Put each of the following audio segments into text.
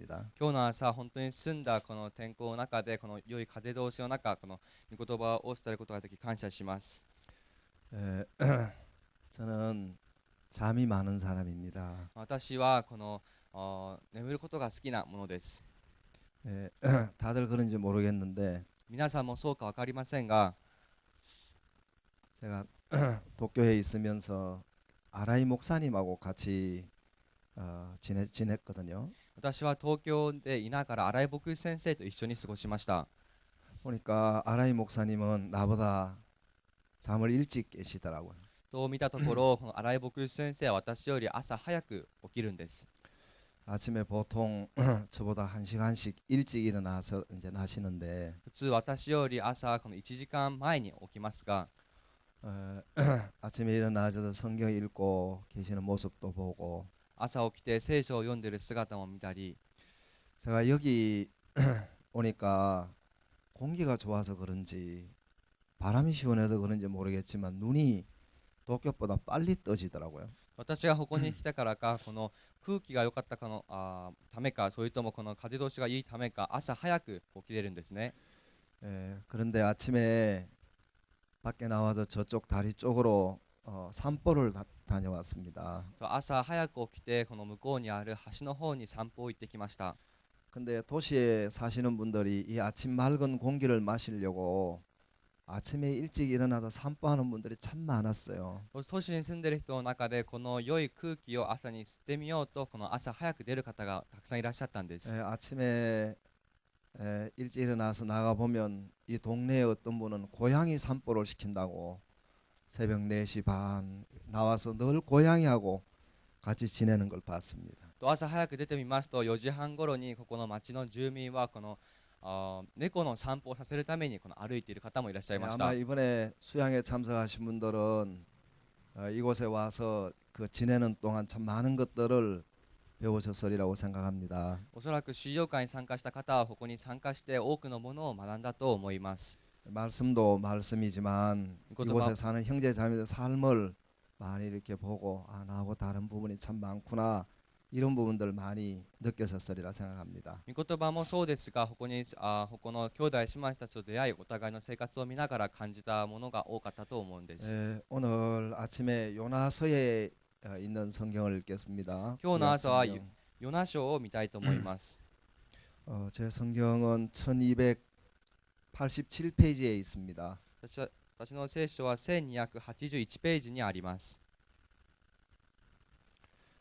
감사합니다. 今日の朝、本当に澄んだこの天候の中で、この良い風通しの中、この御言葉を伝えることができ感謝します。 에, 저는 잠이 많은 사람입니다. 私はこの眠ることが好きなものです。 에, 다들 그런지 모르겠는데 皆さんもそうか分かりませんが、 제가 도쿄에 있으면서 아라이 목사님하고 같이 지냈거든요. 私は東京でいながら新井牧師先生と一緒に過ごしました。 보니까 아라이 목사님은 나보다 잠을 일찍 깨시더라고요. と見たところ、この新井牧師先生は私より朝早く起きるんです。 아침에 보통 저보다 1시간씩 일찍 일어나서 이제 나시는데 普通私より朝この1時間前に起きますが、 아침에 일어나서 성경 읽고 계시는 모습도 보고 朝起きて聖書を読んでいる姿も見たり、 제가 여기 오니까 공기가 좋아서 그런지 바람이 시원해서 그런지 모르겠지만 눈이 도쿄보다 빨리 떠지더라고요. 私がここに来たからか、この空気が良かったかのためか、それともこの風通しがいいためか、朝早く起きれるんですね。 그런데 아침에 밖에 나와서 저쪽 다리 쪽으로 산보를 다녀왔습니다. 朝早く起きて、この向こうにある橋の方に散歩を行ってきました。 근데 도시에 사시는 분들이 이 아침 맑은 공기를 마시려고 아침에 일찍 일어나서 산보하는 분들이 참 많았어요. 都市に住んでいる人の中で、この良い空気を朝に吸ってみようと、この朝早く出る方がたくさんいらっしゃったんです。 아침에 일찍 일어나서 나가 보면 이 동네에 어떤 분은 고양이 산보를 시킨다고 새벽 4시 반 나와서 늘 고양이하고 같이 지내는 걸 봤습니다. と朝早く出てみますと、4時半頃にここの町の住民はこの猫の散歩をさせるためにこの歩いている方もいらっしゃいまし 아마 た。 이번에 수양에 참석하신 분들은 이곳에 와서 그 지내는 동안 참 많은 것들을 배우셨으리라고 생각합니다. おそらく修行会に参加した方はここに参加して多くのものを学んだと思います。 말씀도 말씀이지만 이것도 이곳에 사는 형제 자매들 삶을 많이 이렇게 보고 나하고 다른 부분이 참 많구나 이런 부분들 많이 느껴졌으리라 생각합니다. 御言葉もそうですが、ここの兄弟姉妹たちと出会い、お互いの生活を見ながら感じたものが多かったと思うんです。 오늘 아침에 요나서에 있는 성경을 읽겠습니다. 今日の朝は 구약 ヨナ書を見たいと思います。 제 성경은 1287페이지에 있습니다. 私の聖書は1281ページにあります。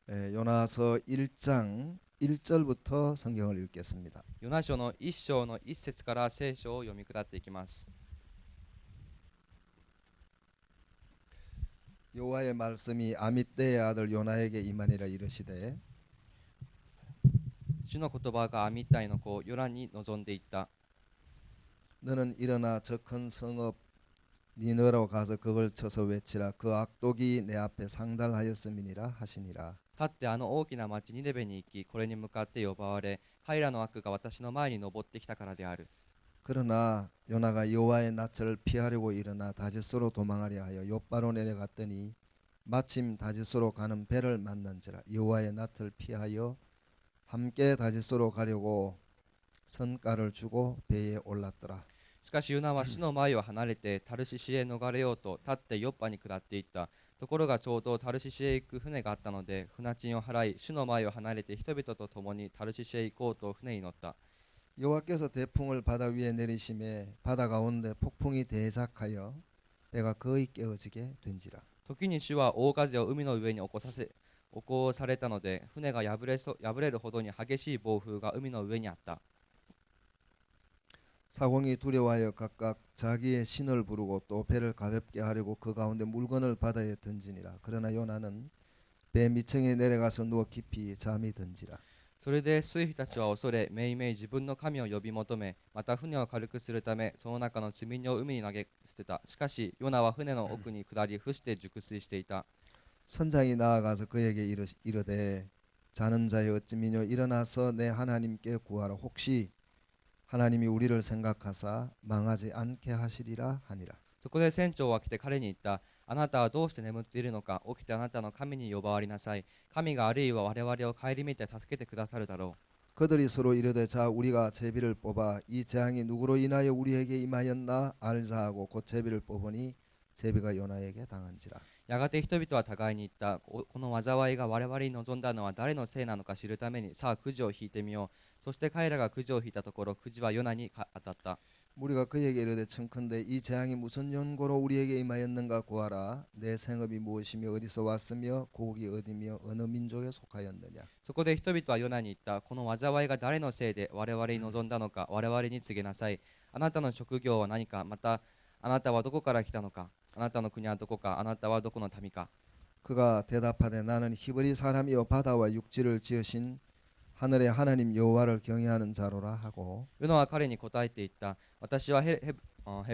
요나서 1장 1절부터 성경을 읽겠습니다. ヨナ書の1章の1節から聖書を読み下っていきます。 여호와의 말씀이 아미떼의 아들 요나에게 임하니라 이르시되 主の言葉がアミッタイの子ヨナに臨んでいった。 너는 일어나 저 큰 성읍 니느로 가서 그걸 쳐서 외치라 그 악독이 내 앞에 상달하였음이니라 하시니라. 立ってあの大きな町ニネベに行き、これに向かって呼ばわれ、彼らの悪が私の前に登ってきたからである。 그러나 요나가 여호와의 낯을 피하려고 일어나 다짓소로 도망하려 하여 욥바로 내려갔더니 마침 다짓소로 가는 배를 만난지라. 여호와의 낯을 피하여 함께 다짓소로 가려고 선가를 주고 배에 올랐더라. しかしヨナは主の前を離れてタルシシへ逃れようと立ってヨッパに下っていった。ところがちょうどタルシシへ行く船があったので、船賃を払い主の前を離れて人々と共にタルシシへ行こうと船に乗った。 여호와께서 대풍을 바다 위에 내리심에 바다 가운데 폭풍이 대작하여 배가 거의 깨어지게 된지라. 時に主は大風を海の上に起こされたので、船が破れるほどに激しい暴風が海の上にあった。 사공이 두려워하여 각각 자기의 신을 부르고 또 배를 가볍게 하려고 그 가운데 물건을 바다에 던지니라. 그러나 요나는 배 밑층에 내려가서 누워 깊이 잠이 든지라. それで水夫たちは恐れ、めいめい自分の神を呼び求め、また船を軽くするため、その中の積み荷を海に投げ捨てた。しかし、ヨナは船の奥に下り、伏して熟睡していた。 선장이 나아가서 그에게 이르되 자는 자여 어찌미뇨 일어나서 내 하나님께 구하라. 혹시 하나님이 우리를 생각하사 망하지 않게 하시리라 하니라. そこで船長は来て彼に言った。あなたはどうして眠っているのか。起きてあなたの神に呼ばわりなさい。神があるいは我々を顧みて助けてくださるだろう。 그들이 서로 이르되 자 우리가 제비를 뽑아 이 재앙이 누구로 인하여 우리에게 임하였나 알자 하고 곧 제비를 뽑으니 제비가 요나에게 당한지라. やがて人々は互いに言った。この災いが我々に望んだのは誰のせいなのか知るために、さあくじを引いてみよう。そして彼らがくじを引いたところ、くじはヨナに当たった。 우리가 그에게 이르되 청컨대 이 재앙이 무슨 연고로 우리에게 임하였는가 구하라. 내 생업이 무엇이며 어디서 왔으며 고국이 어디며 어느 민족에 속하였느냐. そこで人々はヨナに言った。この災いが誰のせいで我々に望んだのか我々に告げなさい。あなたの職業は何か、またあなたはどこから来たのか、あなたの国はどこか、あなたはどこの民か。 그가 대답하되 나는 히브리 사람이요 바다와 육지를 지으신 하늘의 하나님 여호와를 경외하는 자로라 하고 ヨナは彼に答えて言った。私はヘ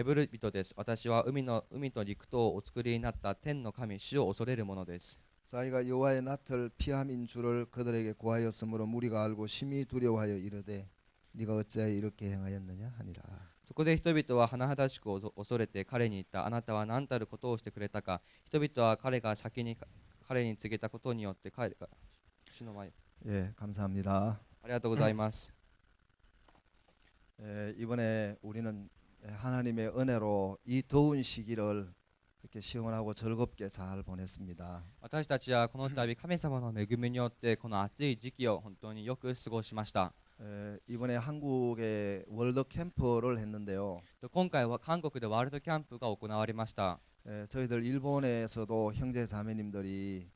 ブル人です。私は海と陸とをお作りになった天の神、主を恐れるものです。 자기가 여호와의 낯을 피함인 줄을 그들에게 고하였으므로 무리가 알고 심히 두려워하여 이르되 네가 어찌하여 이렇게 행하였느냐 하니라. そこで人々は甚だしく恐れて彼に言った。あなたは何たることをしてくれたか。人々は彼が先に彼に告げたことによって彼が主の前。 예, 감사합니다. ありがとうございます。 이번에 우리는 하나님의 은혜로 이 더운 시기를 이렇게 시원하고 즐겁게 잘 보냈습니다. 私たちはこの度神様の恵みによってこの暑い時期を本当によく過ごしました。 이번에 한국에 월드 캠프를 했는데요. 今回は韓国でワールドキャンプが行われました。 저희들 일본에서도 형제 자매님들이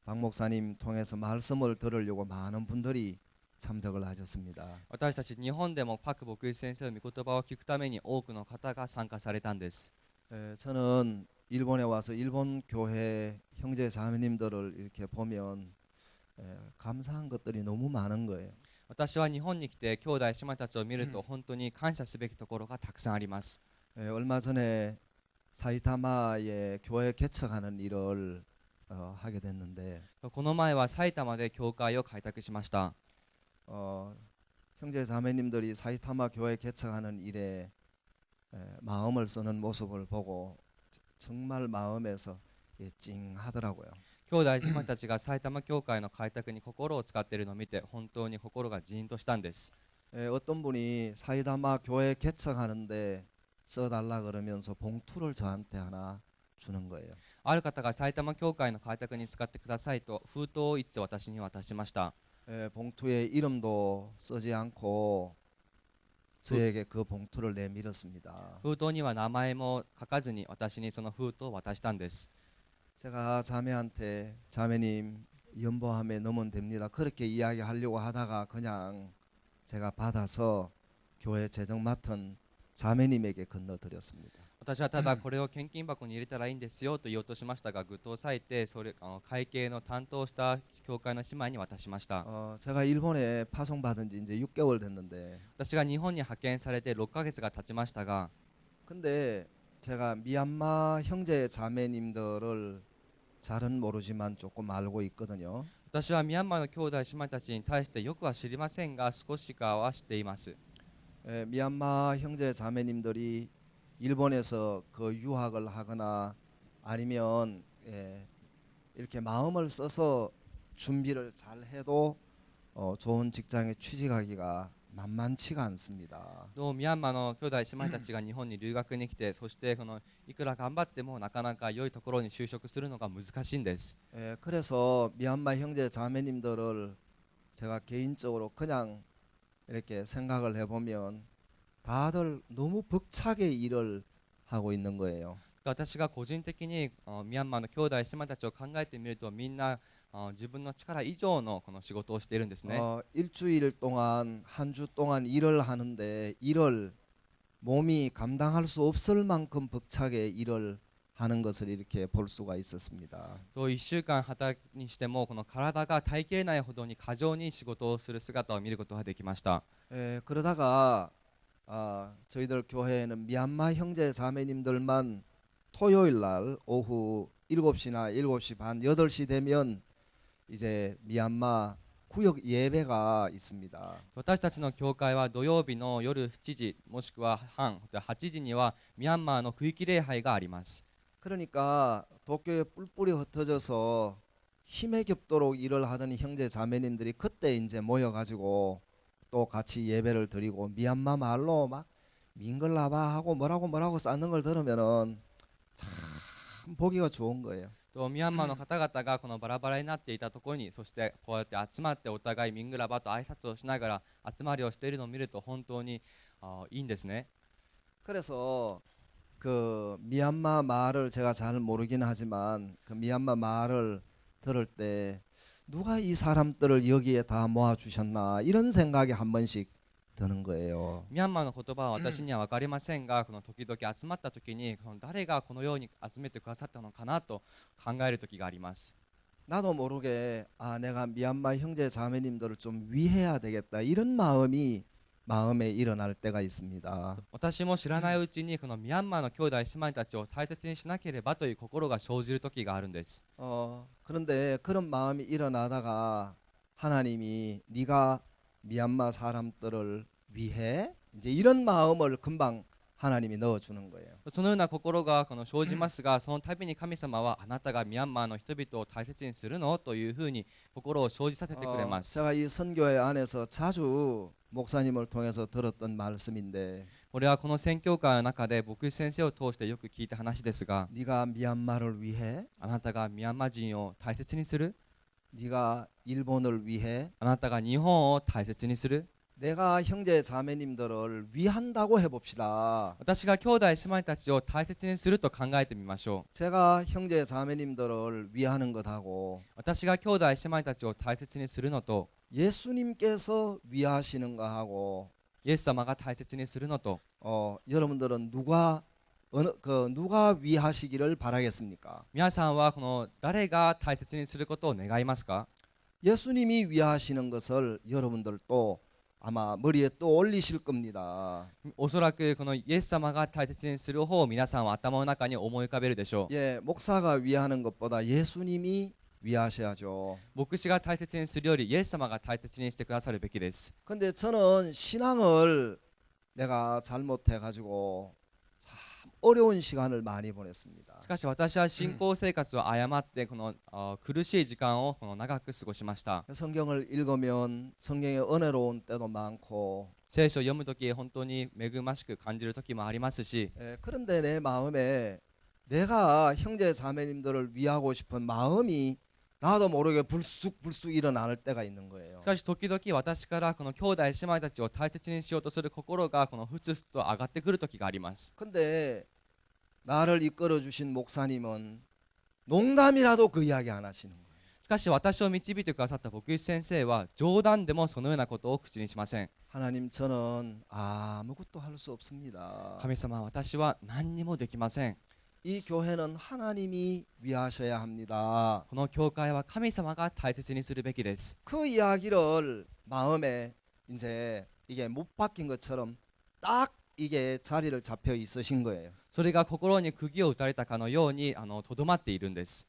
박 목사님 통해서 말씀을 들으려고 많은 분들이 참석을 하셨습니다. 私たち日本でもパク牧師先生の御言葉を聞くために多くの方が参加されたんです。 저는 일본에 와서 일본 교회 형제 자매님들을 이렇게 보면 감사한 것들이 너무 많은 거예요. 私は日本に来て兄弟姉妹たちを見ると本当に感謝すべきところがたくさんあります。 얼마 전에 사이타마에 교회 개척하는 일을 하게 됐는데 この前は埼玉で教会を開拓しました。 형제 자매님들이 사이타마 교회 개척하는 일에 마음을 쓰는 모습을 보고 정말 마음에서 찡하더라고요. 兄弟姉妹たちが埼玉教会の開拓に心を使っているのを見て本当に心がジーンとしたんです。 어떤 분이 사이타마 교회 개척하는데 써달라 그러면서 봉투를 저한테 하나 주는 거예요. ある方が埼玉教会の開拓に使ってくださいと封筒を一通私に渡しました。 봉투에 이름도 쓰지 않고 저에게 그 봉투를 내밀었습니다. 封筒には名前も書かずに私にその封筒を渡したんです。 제가 자매한테 자매님 연보함에 넣으면 됩니다. 그렇게 이야기하려고 하다가 그냥 제가 받아서 교회 재정 맡은 자매님에게 건너드렸습니다. 私はただこれを献金箱に入れたらいいんですよと言おうとしましたが、具と割いてそれ会計の担当した教会の姉妹に渡しました。 제가 일본에 파송받은 지 이제 6개월 됐는데 私が日本に派遣されて6ヶ月が経ちましたが、 근데 제가 미얀마 형제 자매님들을 잘은 모르지만 조금 알고 있거든요. 私はミャンマーの兄弟姉妹たちに対してよくは知りませんが少しかは知っています。 미얀마 형제 자매님들이 일본에서 그 유학을 하거나 아니면 이렇게 마음을 써서 준비를 잘 해도 좋은 직장에 취직하기가 만만치가 않습니다. どうミャンマーの兄弟姉妹たちが日本に留学に来て、そしていくら頑張ってもなかなか良いところに就職するのが難しいんです。 그래서 미얀마 형제 자매님들을 제가 개인적으로 그냥 이렇게 생각을 해보면 다들 너무 벅차게 일을 하고 있는 거예요. 私が個人的にミャンマーの兄弟姉妹たちを考えてみると、みんな自分の力以上のこの仕事をしているんですね。 일주일 동안 한 주 동안 일을 하는데 일을 몸이 감당할 수 없을 만큼 벅차게 일을 하는 것을 이렇게 볼 수가 있었습니다. と1週間働きにしてもこの体が耐えきれないほどに過剰に仕事をする姿を見ることができました。 그러다가 저희들 교회에는 미얀마 형제 자매님들만 토요일 날 오후 7시나 7시 반 8시 되면 이제 미얀마 구역 예배가 있습니다. 私たちの教会は土曜日の夜7時もしくは半8時にはミャンマーの区域礼拝があります。 그러니까 도쿄에 뿔뿔이 흩어져서 힘에 겹도록 일을 하던 형제 자매님들이 그때 이제 모여가지고 또 같이 예배를 드리고 미얀마 말로 막 밍글라바 하고 뭐라고 쌓는 걸 들으면은 참 보기가 좋은 거예요. とミャンマーの方々がこのバラバラになっていたところにそしてこうやって集まってお互いミングラバと挨拶をしながら集まりをしているのを見ると本当にいいんですね。 그래서 그 미얀마 말을 제가 잘 모르긴 하지만 그 미얀마 말을 들을 때 누가 이 사람들을 여기에 다 모아 주셨나 이런 생각이 한 번씩 드는 거예요. ミャンマーの言葉は私には分かりませんが、この時々集まった時にこの誰がこのように集めてくださったのかなと考える時があります。 나도 모르게 아 내가 미얀마 형제 자매님들을 좀 위해야 되겠다 이런 마음에 일어날 때가 있습니다. 私も知らないうちにこのミャンマーの兄弟姉妹たちを大切にしなければという心が生じる時があるんです。 그런데 그런 마음이 일어나다가 하나님이 네가 미얀마 사람들을 위해 이제 이런 마음을 금방 하나님이 넣어주는 거예요. そのような心がこの生じますが、その度に神様はあなたがミャンマーの人々を大切にするのというふうに心を生じさせてくれます。 제가 이 선교회 안에서 자주 목사님을 통해서 들었던 말씀인데 これはこの宣教会の中で牧師先生を通してよく聞いた話ですが、 네가 미얀마를 위해 あなたがミャンマー人を大切にする、 네가 일본을 위해 あなたが日本を大切にする、 내가 형제 자매님들을 위한다고 해봅시다. 私が兄弟姉妹たちを大切にすると考えてみましょう。 제가 형제 자매님들을 위하는 것하고 私が兄弟姉妹たちを大切にするのと 예수님께서 위하시는 거하고 イエス様が大切にするのと 여러분들은 누가 위하시기를 바라겠습니까? 皆さんはこの誰が大切にすることを願いますか？ 예수님이 위하시는 것을 여러분들도 아마 머리에 또 올리실 겁니다. おそらくこのイエス様が大切にする方を皆さんは頭の中に思い浮かべるでしょう。 예, 목사가 위하는 것보다 예수님이 위하셔야죠. 牧師が大切にするよりイエス様が大切にしてくださるべきです。 근데 저는 신앙을 내가 잘못해 가지고 참 어려운 시간을 많이 보냈습니다. しかし私は信仰生活を誤ってこの苦しい時間をこの長く過ごしました。 성경을 읽으면 성경에 은혜로운 때도 많고 聖書を読むとき本当に恵ましく感じるときもありますし、 그런데 내 마음에 내가 형제 자매님들을 위하고 싶은 마음이 나도 모르게 불쑥 일어날 때가 있는 거예요. しかし時々私からこの兄弟姉妹たちを大切にしようとする心がこのふつふつと上がってくる時があります。 근데 나를 이끌어 주신 목사님은 농담이라도 그 이야기 안 하시는 거예요. しかし私を導いてくださった牧師先生は冗談でもそのようなことを口にしません。 하나님 저는 아무것도 할 수 없습니다. 神様、私は何にもできません。 이 교회는 하나님이 위하셔야 합니다. この教会は神様が大切にするべきです。 그 이야기를 마음에 이제 이게 못 박힌 것처럼 딱 이게 자리를 잡혀 있으신 거예요. それが心に釘を打たれたかのようにとどまっているんです。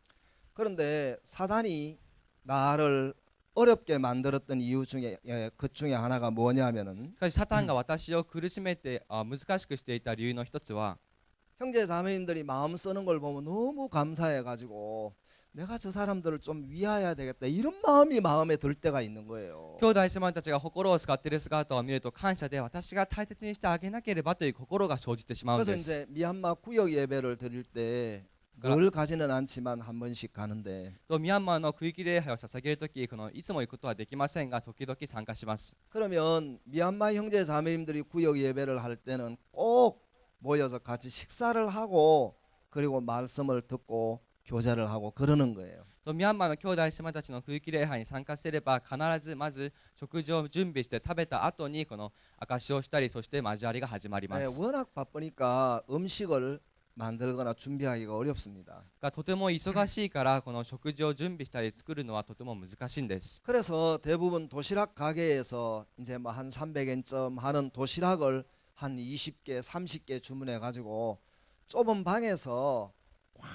그런데 사단이 나를 어렵게 만들었던 이유 중에 그 중에 하나가 뭐냐면은 しかしサタンが私を苦しめて難しくしていた理由の一つは 형제 자매님들이 마음 쓰는 걸 보면 너무 감사해 가지고 내가 저 사람들을 좀 위하여야 되겠다 이런 마음이 마음에 들 때가 있는 거예요. 兄弟姉妹たちが心を使っている姿を見ると感謝で私が大切にしてあげなければという心が生じてしまうん 그래서 です。 이제 미얀마 구역 예배를 드릴 때 늘 가지는 않지만 한 번씩 가는데 とミャンマーの区域礼拝を捧げるときいつも行くことはできませんが時々参加します。 그러면 미얀마 형제 자매님들이 구역 예배를 할 때는 꼭 모여서 같이 식사를 하고 그리고 말씀을 듣고 교제를 하고 그러는 거예요. とミャンマーの兄弟姉妹たちの区域礼拝に参加すれば必ずまず食事を準備して食べた後にこの証しをしたりそして交わりが始まりま 네, す。 워낙 바쁘니까 음식을 만들거나 준비하기가 어렵습니다. がとても忙しいからこの食事を準備したり作るのはとても難しいんです。 그래서 대부분 도시락 가게에서 이제 뭐 한 300엔점 하는 도시락을 한 20개, 30개 주문해 가지고 좁은 방에서 꽉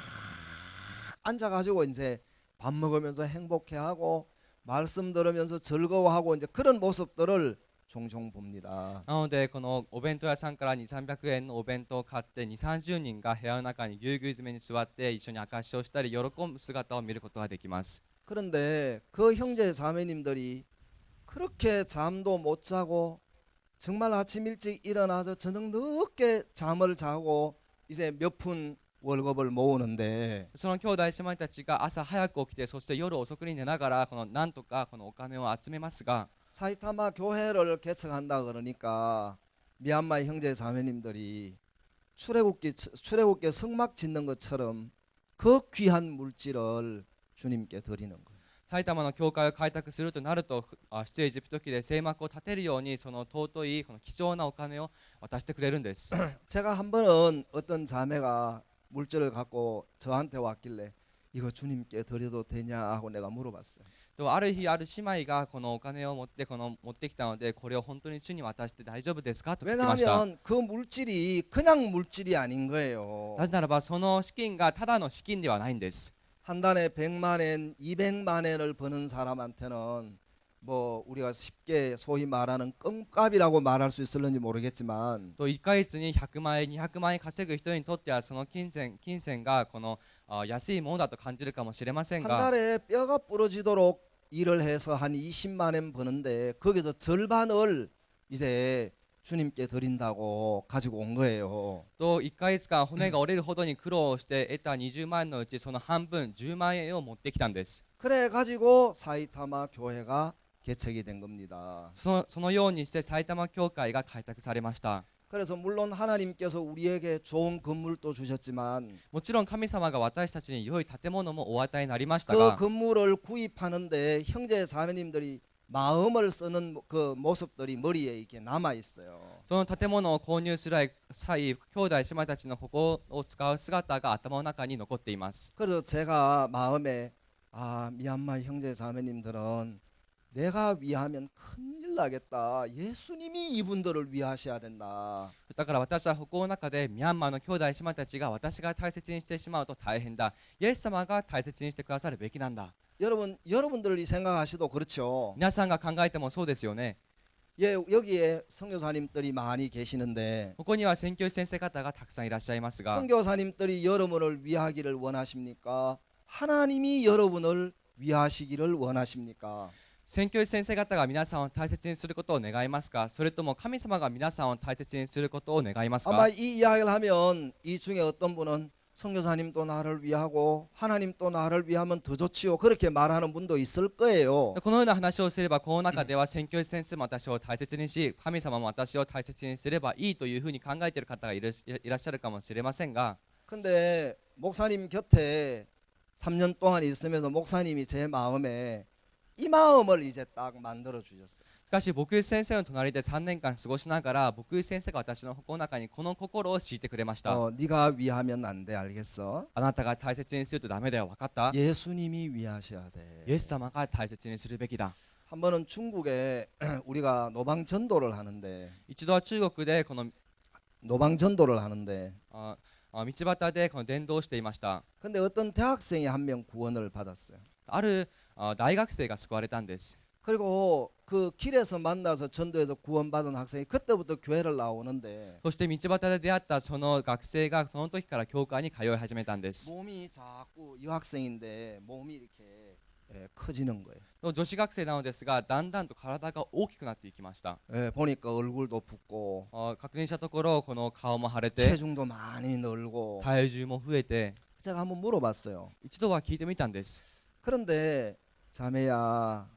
앉아 가지고 이제 밥 먹으면서 행복해하고 말씀 들으면서 즐거워하고 이제 그런 모습들을 종종 봅니다. なのでこのお弁当屋さんから2、300円のお弁当を買って2、30人が部屋の中にぎゅうぎゅう詰めに座って一緒に証しをしたり喜ぶ姿を見ることができます。 그런데 그 형제 자매님들이 그렇게 잠도 못 자고 정말 아침 일찍 일어나서 저녁 늦게 잠을 자고 이제 몇 푼 월급을 모으는데 その兄弟姉妹たちが朝早く起きて、そして夜遅くに寝ながらなんとかこのお金を集めますが、 사이타마 교회를 개척한다 그러니까 미얀마 형제 자매님들이 출애굽기 성막 짓는 것처럼 그 귀한 물질을 주님께 드리는 거예요. 埼玉の教会を開拓するとなると、出エジプト記で聖幕を建てるようにその尊いこの貴重なお金を渡してくれるんです。 제가 한 번은 어떤 자매가 물질을 갖고 저한테 왔길래 이거 주님께 드려도 되냐 하고 내가 물어봤어요. とある日ある姉妹がこのお金を持ってきたので、これを本当に主に渡して大丈夫ですかと聞きました。 왜냐하면 그 물질이 그냥 물질이 아닌 거예요. なぜならばその資金がただの資金ではないんです。 한 달에 100만 엔, 200만 엔을 버는 사람한테는 뭐 우리가 쉽게 소위 말하는 껌값이라고 말할 수 있을는지 모르겠지만 と1ヶ月に100万円200万円稼ぐ人にとってはその金銭がこの安いものだと感じるかもしれません 한 が、 달에 뼈가 부러지도록 일을 해서 한 20만 엔 버는데 거기서 절반을 이제 주님께 드린다고 가지고 온 거예요. と1ヶ月間骨が折れるほどに苦労して得た20万円のうちその半分10万円を持ってきたんです。 그래 가지고 사이타마 교회가 개척이 된 겁니다. そのようにして埼玉教会が開拓されました。 그래서 물론 하나님께서 우리에게 좋은 건물도 주셨지만 もちろん神様が私たちに良い建物もお与えになりました 그 が、 건물을 구입하는데 형제 자매님들이 마음을 쓰는 그 모습들이 머리에 이렇게 남아 있어요. その建物を購入する際、兄弟姉妹たちのここを使う姿が頭の中に残っています。 그래서 제가 마음에 미얀마 형제 자매님들은 내가 위하면 큰일 나겠다. 예수님이 이분들을 위하셔야 된다. だから私は心の中でミャンマーの兄弟姉妹たちが私が大切にしてしまうと大変だ。イエス様が大切にしてくださるべきなんだ。 여러분들이 생각하시도 그렇죠. 皆さんが考えてもそうですよね。 예, 여기에 선교사님들이 많이 계시는데 ここには宣教師先生方がたくさんいらっしゃいますが、 선교사님들이 여러분을 위하기를 원하십니까? 하나님이 여러분을 위하시기를 원하십니까? 宣教師先生方が皆さんを大切にすることを願いますか、それとも神様が皆さんを大切にすることを願います 아마 か。 이 이야기를 하면 이 중에 어떤 분은 선교사님도 나를 위하고 하나님도 나를 위하면 더 좋지요. 그렇게 말하는 분도 있을 거예요. このような話をすれば、この中では宣教師先生も私を大切にし、神様も私を大切にすればいいというふうに考えている方がいらっしゃるかもしれませんが、 근데 목사님 곁에 3년 동안 있으면서 목사님이 제 마음에 이 마음을 이제 딱 만들어 주셨어요. しかし牧師先生の隣で3年間過ごしながら、牧師先生が私の心の中にこの心を敷いてくれました。 네가 위하면 안 돼. 알겠어? あなたが大切にするとダメだよ、分かった？ 예수님이 위하셔야 돼. イエス様が大切にするべきだ。 한 번은 중국에 우리가 노방 전도를 하는데 一度は中国でこの 노방 전도를 하는데 道端でこの伝道をしていました。 근데 어떤 대학생이 한 명 구원을 받았어요. ある大学生が救われたんです。 그리고 그 길에서 만나서 전도에서 구원받은 학생이 그때부터 교회를 나오는데 そして道端で出会ったその学生がその時から教会に通い始めたんです。 몸이 자꾸 여학생인데 몸이 이렇게 커지는 거예요. 女子学生なのですが、だんだんと体が大きくなっていきました。 보니까 얼굴도 붓고 確認したところ、この顔も腫れて 체중도 많이 늘고 体重も増えて、 제가 한번 물어봤어요. 一度は聞いてみたんです。 그런데 자매야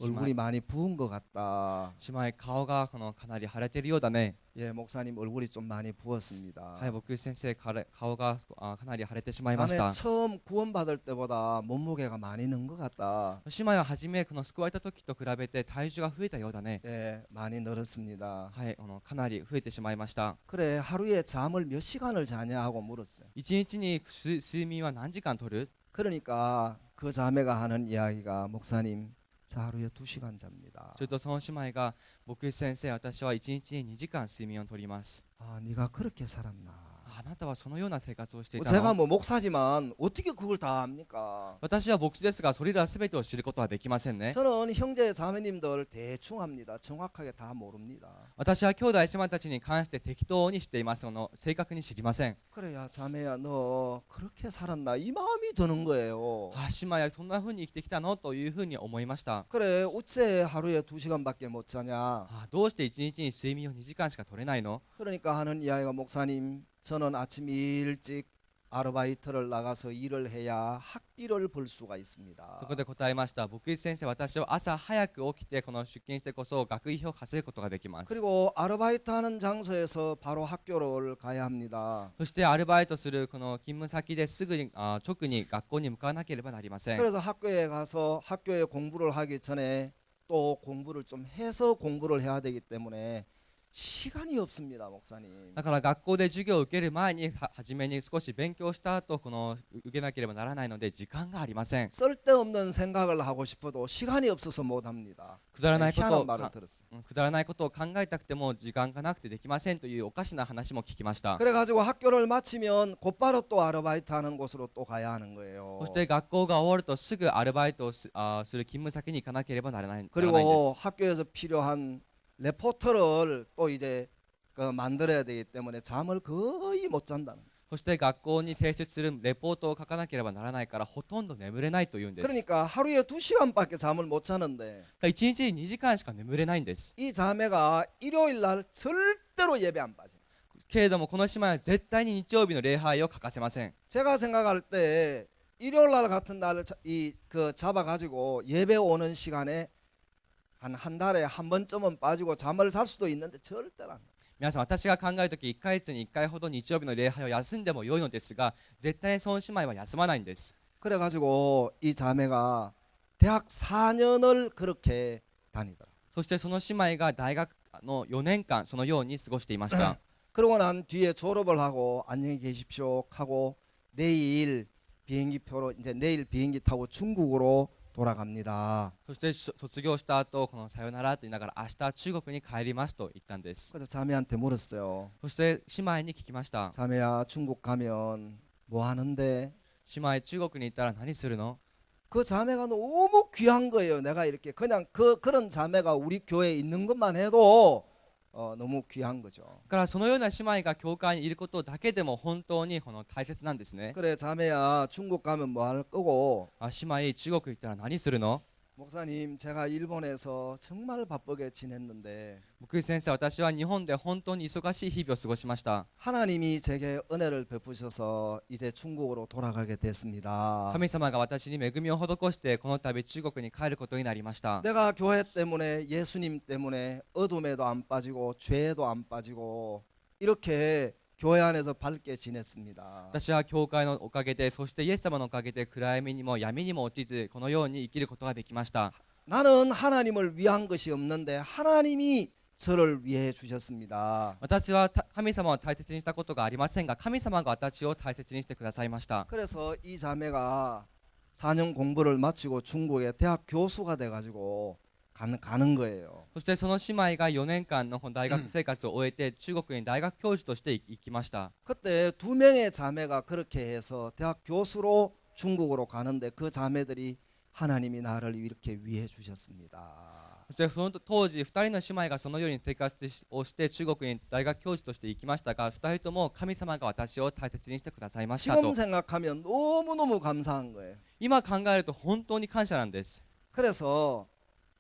얼굴이 많이 부은 것 같다. 姉妹、顔がかなり腫れているようだね。 예, 목사님 얼굴이 좀 많이 부었습니다. はい、牧師先生、顔がかなり腫れてしまいまし 자매 た。 처음 구원받을 때보다 몸무게가 많이 는 것 같다. 姉妹は初め救われた時と比べて体重が増えたようだね。 예, 많이 늘었습니다. はい、かなり増えてしまいました。 그래 하루에 잠을 몇 시간을 자냐 하고 물었어요. 一日に睡眠は何時間取る？ 그러니까 그 자매가 하는 이야기가 목사님 저 하루에 2시간 잡니다. するとその姉妹が、牧師先生、私は一日に2時間睡眠を取ります。 네가 그렇게 살았나? あなたはそのような生活をしていた 제가 の 뭐 목사지만 어떻게 그걸 다 압니까? 私は牧師ですがそれら全てを知ることはできませんね 저는 형제 자매님들 대충 합니다. 정확하게 다 모릅니다. 私は兄弟姉妹たちに関して適当に知っていますの正確に知りません 그래야 자매야 너 그렇게 살았나 이 마음이 드는 거예요. あ姉妹はそんな風に生きてきたのという風に思いました 그래 어째 하루에 2시간밖에 못 자냐? あどうして一日に睡眠を2時間しか取れないの 그러니까 하는 이야기가 목사님 저는 아침 일찍 아르바이트를 나가서 일을 해야 학비를 벌 수가 そ 있습니다. こで答えました牧師先生私は朝早く起きてこの出勤してこそ学費を稼ぐことができます 그리고 아르바이트 하는 장소에서 바로 학교를 가야 합니다. そしてアルバイトするこの勤務先ですぐに直に学校に向かわなければなりません 그래서 학교에 가서 학교에 공부를 하기 전에 또 공부를 좀 해서 공부를 해야 되기 때문에 시간이 없습니다, 목사님. だから学校で授業を受ける前に初めに少し勉強した後この受けなければならないので時間がありません 쓸데없는 생각을 하고 싶어도 시간이 없어서 못 합니다. くだらないこと 희한한 を 말을 들었어요. くだらないことを考えたくても時間がなくてできませんというおかしな話も聞きました 그래가지고 학교를 마치면 곧바로 또 아르바이트 하는 곳으로 또 가야 하는 거예요. そして学校が終わるとすぐアルバイトをする勤務先に行かなければならないんで 그리고 す 학교에서 필요한 레포트를 또 이제 만들어야 되기 때문에 잠을 거의 못 잔다는 거예요. そして学校に提出するレポートを書かなければならないからほとんど眠れないというんです 그러니까 하루에 2시간밖에 잠을 못 자는데 1日に2時間しか眠れないんです 이 자매가 일요일 날 절대로 예배 안 빠져요. けれどもこの姉妹は絶対に日曜日の礼拝を欠かせません 제가 생각할 때 일요일 날 같은 날을 잡아가지고 예배 오는 시간에 한 달에 한 번쯤은 빠지고 잠을 잘 수도 있는데 절대로 안 돼요. 皆さん私が考えるとき1ヶ月に1回ほど日曜日の礼拝を休んでも良いのですが絶対にその姉妹は休まないんです 그래가지고 이 자매가 대학 4년을 그렇게 다니더라. そしてその姉妹が大学の4年間そのように過ごしていました 그러고 난 뒤에 졸업을 하고 안녕히 계십시오 하고 내일 비행기표로 이제 내일 비행기 타고 중국으로 돌아갑니다. そして卒業した後このさよならと言いながら明日中国に帰りますと言ったんです 그래서 자매한테 물었어요. そして姉妹に聞きました 자매야 중국 가면 뭐 하는데? 姉妹中国に行ったら何するの 그 자매가 너무 귀한 거예요. 내가 이렇게 그냥 그런 자매가 우리 교회에 있는 것만 해도 너무 귀한 거죠. だからそのような姉妹が教会にいることだけでも本当にこの大切なんですね 그래 자매야 중국 가면 뭐 할 거고? 姉妹中国行ったら何するの 목사님 제가 일본에서 정말 바쁘게 지냈는데 牧師先生私は日本で本当に忙しい日々を過ごしました 하나님이 제게 은혜를 베푸셔서 이제 중국으로 돌아가게 됐습니다. 神様が私に恵みを施してこの度中国に帰ることになりました 내가 교회 때문에 예수님 때문에 어둠에도 안 빠지고 죄에도 안 빠지고 이렇게 교회 안에서 밝게 지냈습니다. 私は教会のおかげでそしてイエス様のおかげで暗闇にも闇にも落ちずこのように生きることができました 나는 하나님을 위한 것이 없는데 하나님이 저를 위해 주셨습니다. 私は神様を大切にしたことがありませんが神様が私を大切にしてくださいました 그래서 이 자매가 4년 공부를 마치고 중국에 대학 교수가 돼가지고 가는 거예요. そしてその姉妹が4年間の大学生活を終えて中国に大学教授として行きました 그때 2명의 자매가 그렇게 해서 대학 교수로 중국으로 가는데 그 자매들이 하나님이 나를 이렇게 위해 주셨습니다. そしてその当時2人の姉妹がそのように生活をして中国に大学教授として行きましたが2人とも神様が私を大切にしてくださいましたと 지금 생각하면 너무너무 감사한 거예요. 今考えると本当に感謝なんです 그래서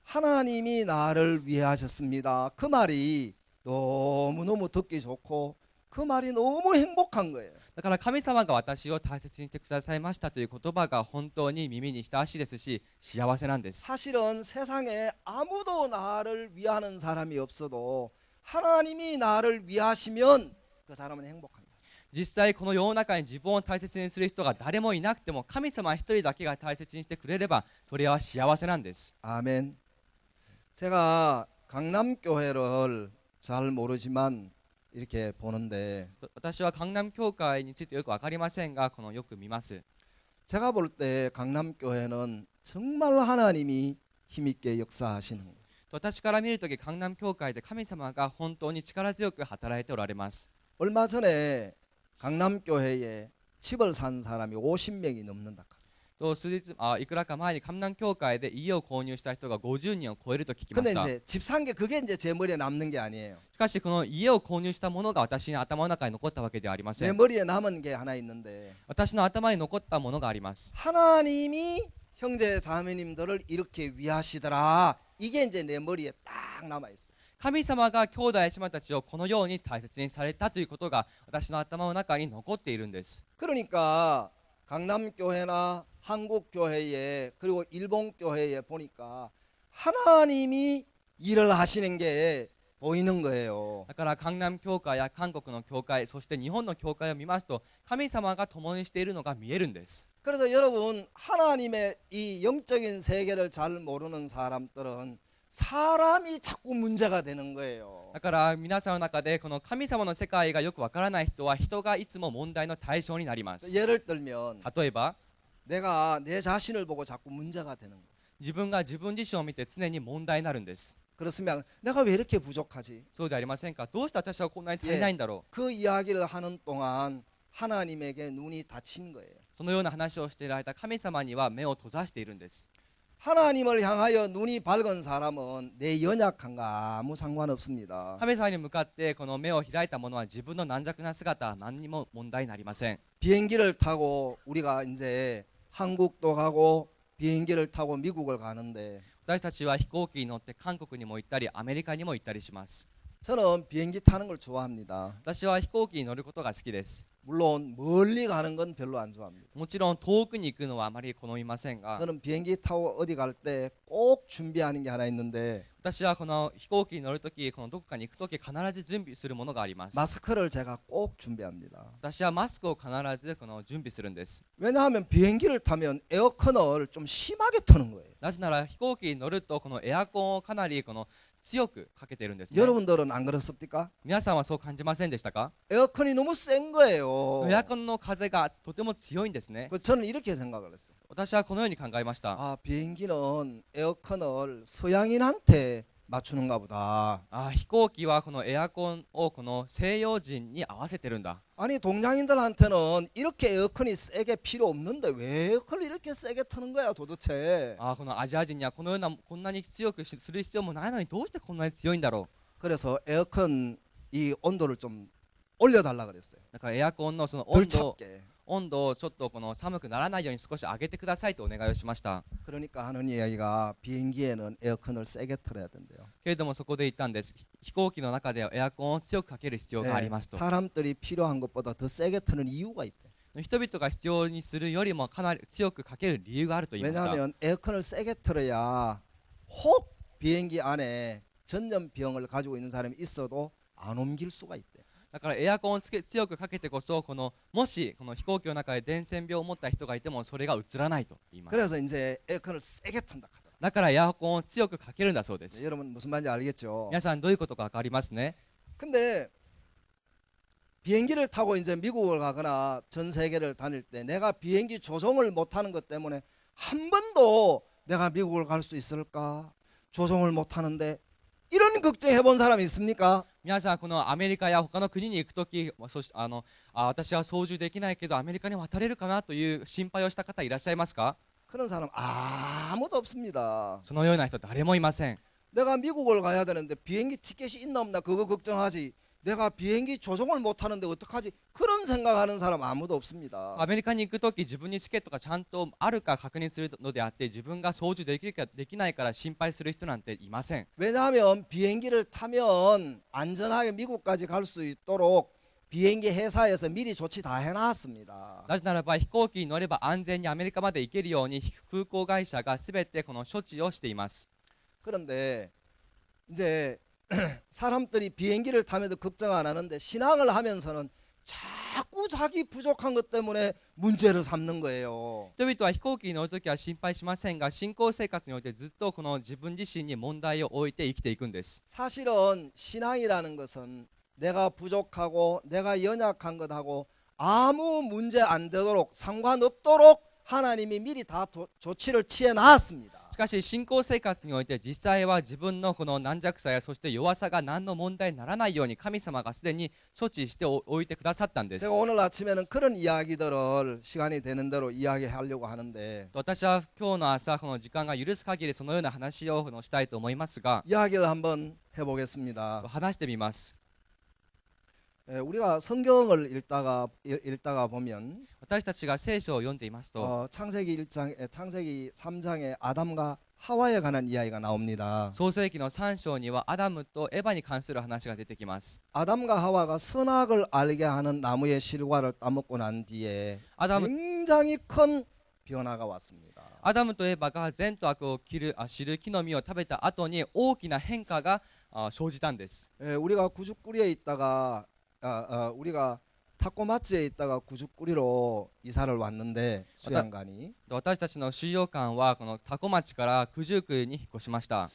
하나님이 나를 위해 하셨습니다. 그 말이 너무너무 듣기 좋고 그 말이 너무 행복한 거예요. だから神様が私を大切にしてくださいましたという言葉が本当に耳に親しいですし幸せなんです 사실은 세상에 아무도 나를 위하는 사람이 없어도 하나님이 나를 위하시면 그 사람은 행복합니다. 実際この世の中に自分を大切にする人が誰もいなくても神様一人だけが大切にしてくれればそれは幸せなんです 아멘. 제가 강남교회를 잘 모르지만 이렇게 보는데 私は강남教会についてよく分かりませんがこのよく見ます 제가 볼 때 강남교회는 정말 하나님이 힘있게 역사하시는 거예요. 私から見るとき강남教会で神様が本当に力強く働いておられます 얼마 전에 강남교회에 집을 산 사람이 50명이 넘는다. と数日いくらか前に江南教会で家を購入した人が50人を超えると聞きま 근데 した。 이제 집 산 게 그게 이제 제 머리에 남는 게 아니에요. しかしこの家を購入したものが私の頭の中に残ったわけではありませ 내 ん。 머리에 남은 게 하나 있는데 私の頭に残ったものがあります。 하나님이 형제 자매님들을 이렇게 위하시더라. 이게 이제 내 머리에 딱 남아 있어. 神様が兄弟姉妹たちをこのように大切にされたということが私の頭の中に残っているんです。 그러니까 강남교회나 한국교회에 그리고 일본교회에 보니까 하나님이 일을 하시는 게 보이는 거예요. だから江南教会や韓国の教会、そして日本の教会を見ますと神様が共にしているのが見えるんです。 그래서 여러분 하나님의 이 영적인 세계를 잘 모르는 사람들은 사람이 자꾸 문제가 되는 거예요. だから皆さんの中でこの神様の世界がよくわからない人は人がいつも問題の対象になります。 예를 들면 例えば 내가 내 자신을 보고 자꾸 문제가 되는 거예요. 自分が自分自身を見て常に問題になるんです。 그렇으면 내가 왜 이렇게 부족하지? そうでありませんか。どうして私はこんなに足りないんだろう。 그 이야기를 하는 동안 하나님에게 눈이 닫힌 거예요. そのような話をしている間、神様には目を閉ざしているんです。 하나님을 향하여 눈이 밝은 사람은 내 연약함과 아무 상관없습니다. 神様に向かってこの目を開いた者は自分の軟弱な姿は何にも問題になりません。 비행기를 타고 우리가 이제 한국도 가고 비행기를 타고 미국을 가는데 私たちは飛行機に乗って韓国にも行ったりアメリカにも行ったりします。 저는 비행기 타는 걸 좋아합니다. 私は飛行機に乗ることが好きです。 물론 멀리 가는 건 별로 안 좋아합니다. もちろん遠くに行くのはあまり好みませんが、 저는 비행기 타고 어디 갈 때 꼭 준비하는 게 하나 있는데 私はこの飛行機に乗るとき、このどこかに行くとき必ず準備するものがあります。 마스크를 제가 꼭 준비합니다. 私はマスクを必ずこの準備するんです。 왜냐하면 비행기를 타면 에어컨을 좀 심하게 트는 거예요. なぜなら飛行機に乗るとこのエアコンをかなりこの強くかけているんですね。 여러분들은 안 그렇습니까? 皆さんはそう感じませんでしたか？ 에어컨이 너무 센 거예요. エアコンの風がとても強いんですね。 저는 이렇게 생각을 했어요. 私はこのように考えました。 아, 비행기는 에어컨을 서양인한테 맞추는가 보다. 飛行機はこのエアコンをこの西洋人に合わせてるんだ。 아니 동양인들한테는 이렇게 에어컨이 세게 필요 없는데 왜 에어컨을 이렇게 세게 트는 거야 도대체. このアジア人にはこのようなこんなに強くする必要もないのにどうしてこんなに強いんだろう。 그래서 에어컨 이 온도를 좀 올려달라 그랬어요. だからエアコンのその 덜 温度を 찹게. ちょっとこの寒くならないように少し上げてくださいとお願いをしました。 그러니까 하는 이야기가 비행기에는 에어컨을 세게 틀어야 된대요. けれどもそこで言ったんです。飛行機の中ではエアコンを強くかける必要がありますと。 사람들이 필요한 것보다 더 세게 트는 이유가 있대. 人々が必要にするよりもかなり強くかける理由があると言いました。 왜냐하면 에어컨을 세게 틀어야 혹 비행기 안에 전염병을 가지고 있는 사람이 있어도 안 옮길 수가 있대. だからエアコンを強くかけてこそもしこの飛行機の中で伝染病を持った人がいてもそれがうつらないと言います。 그래서 이제 에어컨을 세게 튼다 하더라. だからエアコンを強くかけるんだそうです。 여러분 무슨 말인지 알겠죠? 皆さんどういうことか分かりますね。 근데 비행기를 타고 이제 미국을 가거나 전 세계를 다닐 때 내가 비행기 조종을 못하는 것 때문에 한 번도 내가 미국을 갈 수 있을까? 조종을 못하는데 이런 걱정해 본 사람이 있습니까? 皆さんこのアメリカや他の国に行くとき、私は操縦できないけどアメリカに渡れるかなという心配をした方いらっしゃいますか？ 그런 사람 아무도 없습니다. そのような人誰もいません。 내가 미국을 가야 되는데 비행기 티켓이 있나 없나 그거 걱정하지. 내가 비행기 조종을 못하는데 어떡하지? 그런 생각하는 사람 아무도 없습니다. アメリカに行くとき自分にチケットがちゃんとあるか確認するのであって自分が操縦できるかできないから心配する人なんていません。 왜냐하면 비행기를 타면 안전하게 미국까지 갈 수 있도록 비행기 회사에서 미리 조치 다 해놨습니다. なぜならば飛行機に乗れば安全にアメリカまで行けるように空港会社がすべてこの処置をしています。 그런데 이제 사람들이 비행기를 타면서 걱정 안 하는데 신앙을 하면서는 자꾸 자기 부족한 것 때문에 문제를 삼는 거예요. 人々は飛行機に乗るときは心配しませんが信仰生活においてずっとこの自分自身に問題を置いて生きていくんです。 사실은 신앙이라는 것은 내가 부족하고 내가 연약한 것하고 아무 문제 안 되도록 상관없도록 하나님이 미리 다 조치를 취해 놨습니다. しかし信仰生活において実際は自分のこの軟弱さやそして弱さが何の問題にならないように神様がすでに処置しておいてくださったんです。 제가 오늘 아침에는 그런 이야기들을 시간이 되는 대로 이야기하려고 하는데 私は今日の朝この時間が許す限りそのような話をしたいと思いますが 이야기를 한번 해보겠습니다. 話してみます。 우리가 성경을 읽다가 보면 私たちが聖書を読んでいますと 창세기 3장에 아담과 하와에 관한 이야기가 나옵니다. 創世記の3章にはアダムとエバに関する話が出てきます。 아담과 하와가 선악을 알게 하는 나무의 실과를 따먹고 난 뒤에 アダム 굉장히 큰 변화가 왔습니다. アダムとエバが善と悪を知る木の実を食べた後に大きな変化が生じたんです。 우리가 구죽구리에 있다가 우리가 타코마츠에 있다가 구죽구리로 이사를 왔는데 수양관이 私たちの収容館はこのタコ町から九十九に引っ越しました。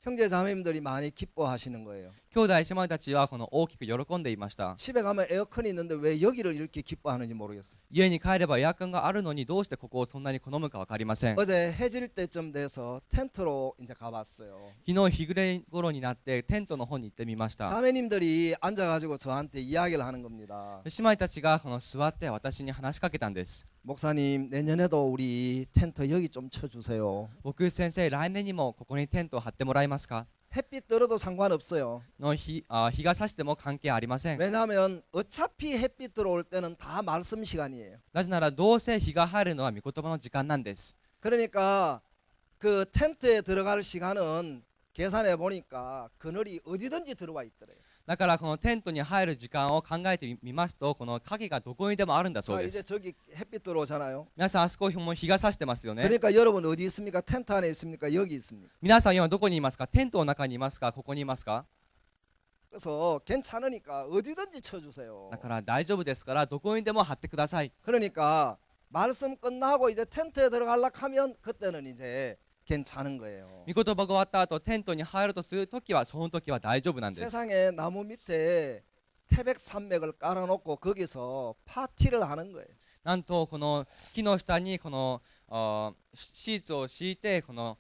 형제 자매님들이 많이 기뻐하시는 거예요. 兄弟姉妹たちはこの大きく喜んでいました。 집에 가면 에어컨이 있는데 왜 여기를 이렇게 기뻐하는지 모르겠어요. 家に帰ればエアコンがあるのにどうしてここをそんなに好むか分かりません。 어제 해질 때쯤 돼서 텐트로 이제 가봤어요. 昨日日暮れ頃になってテントの方に行ってみました。 자매님들이 앉아가지고 저한테 이야기를 하는 겁니다. 姉妹たちがこの座って私に話しかけたんです。 목사님 내년에도 우리 텐트 여기 좀 쳐주세요. 僕先生来年にもここにテントを張ってもらえますか 햇빛 들어도 상관없어요. の日が差しても関係ありません。 왜냐하면 어차피 햇빛 들어올 때는 다 말씀 시간이에요. なぜならどうせ日が入るのは御言葉の時間なんです。 그러니까 그 텐트에 들어갈 시간은 계산해 보니까 그늘이 어디든지 들어와 있더래요. だからこのテントに入る時間を考えてみますとこの影がどこにでもあるんだそうで 이제 す。 저기 햇빛 들어오잖아요. 皆さんあそこもう日が差してますよね。 그러니까 여러분 어디 있습니까? 텐트 안에 있습니까? 여기 있습니까? 皆さん今どこにいますか？テントの中にいますか？ここにいますか？ 그래서 괜찮으니까 어디든지 쳐주세요. だから大丈夫ですからどこにでも張ってください。 그러니까 말씀 끝나고 이제 텐트에 들어가려고 하면 그때는 이제 괜찮은 거예요. 御言葉が終わった後テントに入るとするときはその時は大丈夫なんです。 세상에 나무 밑에 태백산맥을 깔아놓고 거기서 파티를 하는 거예요. なんとこの木の下にこのシーツを敷いてこの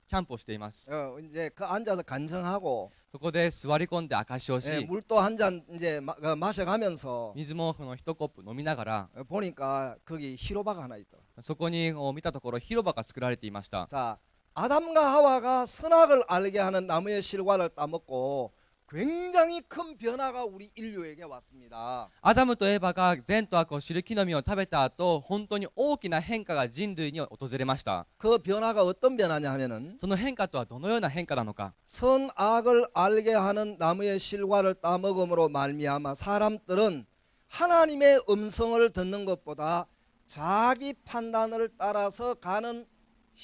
キャンプをしています。 이제 그 앉아서 간청하고 そこで座り込んで証しをし 물도 한 잔 이제 마셔가면서 水もこの一コップ飲みながら 보니까 거기 히로바가 하나 있더라. そこに見たところ広場が作られていました。 자, 아담과 하와가 선악을 알게 하는 나무의 실과를 따먹고 굉장히 큰 변화가 우리 인류에게 왔습니다. アダムとエバが善と悪を知る木の実を食べた後本当に大きな変化が人類に訪れました。 그 변화가 어떤 변화냐 하면은 その変化とはどのような変化なのか。 선악을 알게 하는 나무의 실과를 따먹음으로 말미암아 사람들은 하나님의 음성을 듣는 것보다 자기 판단을 따라서 가는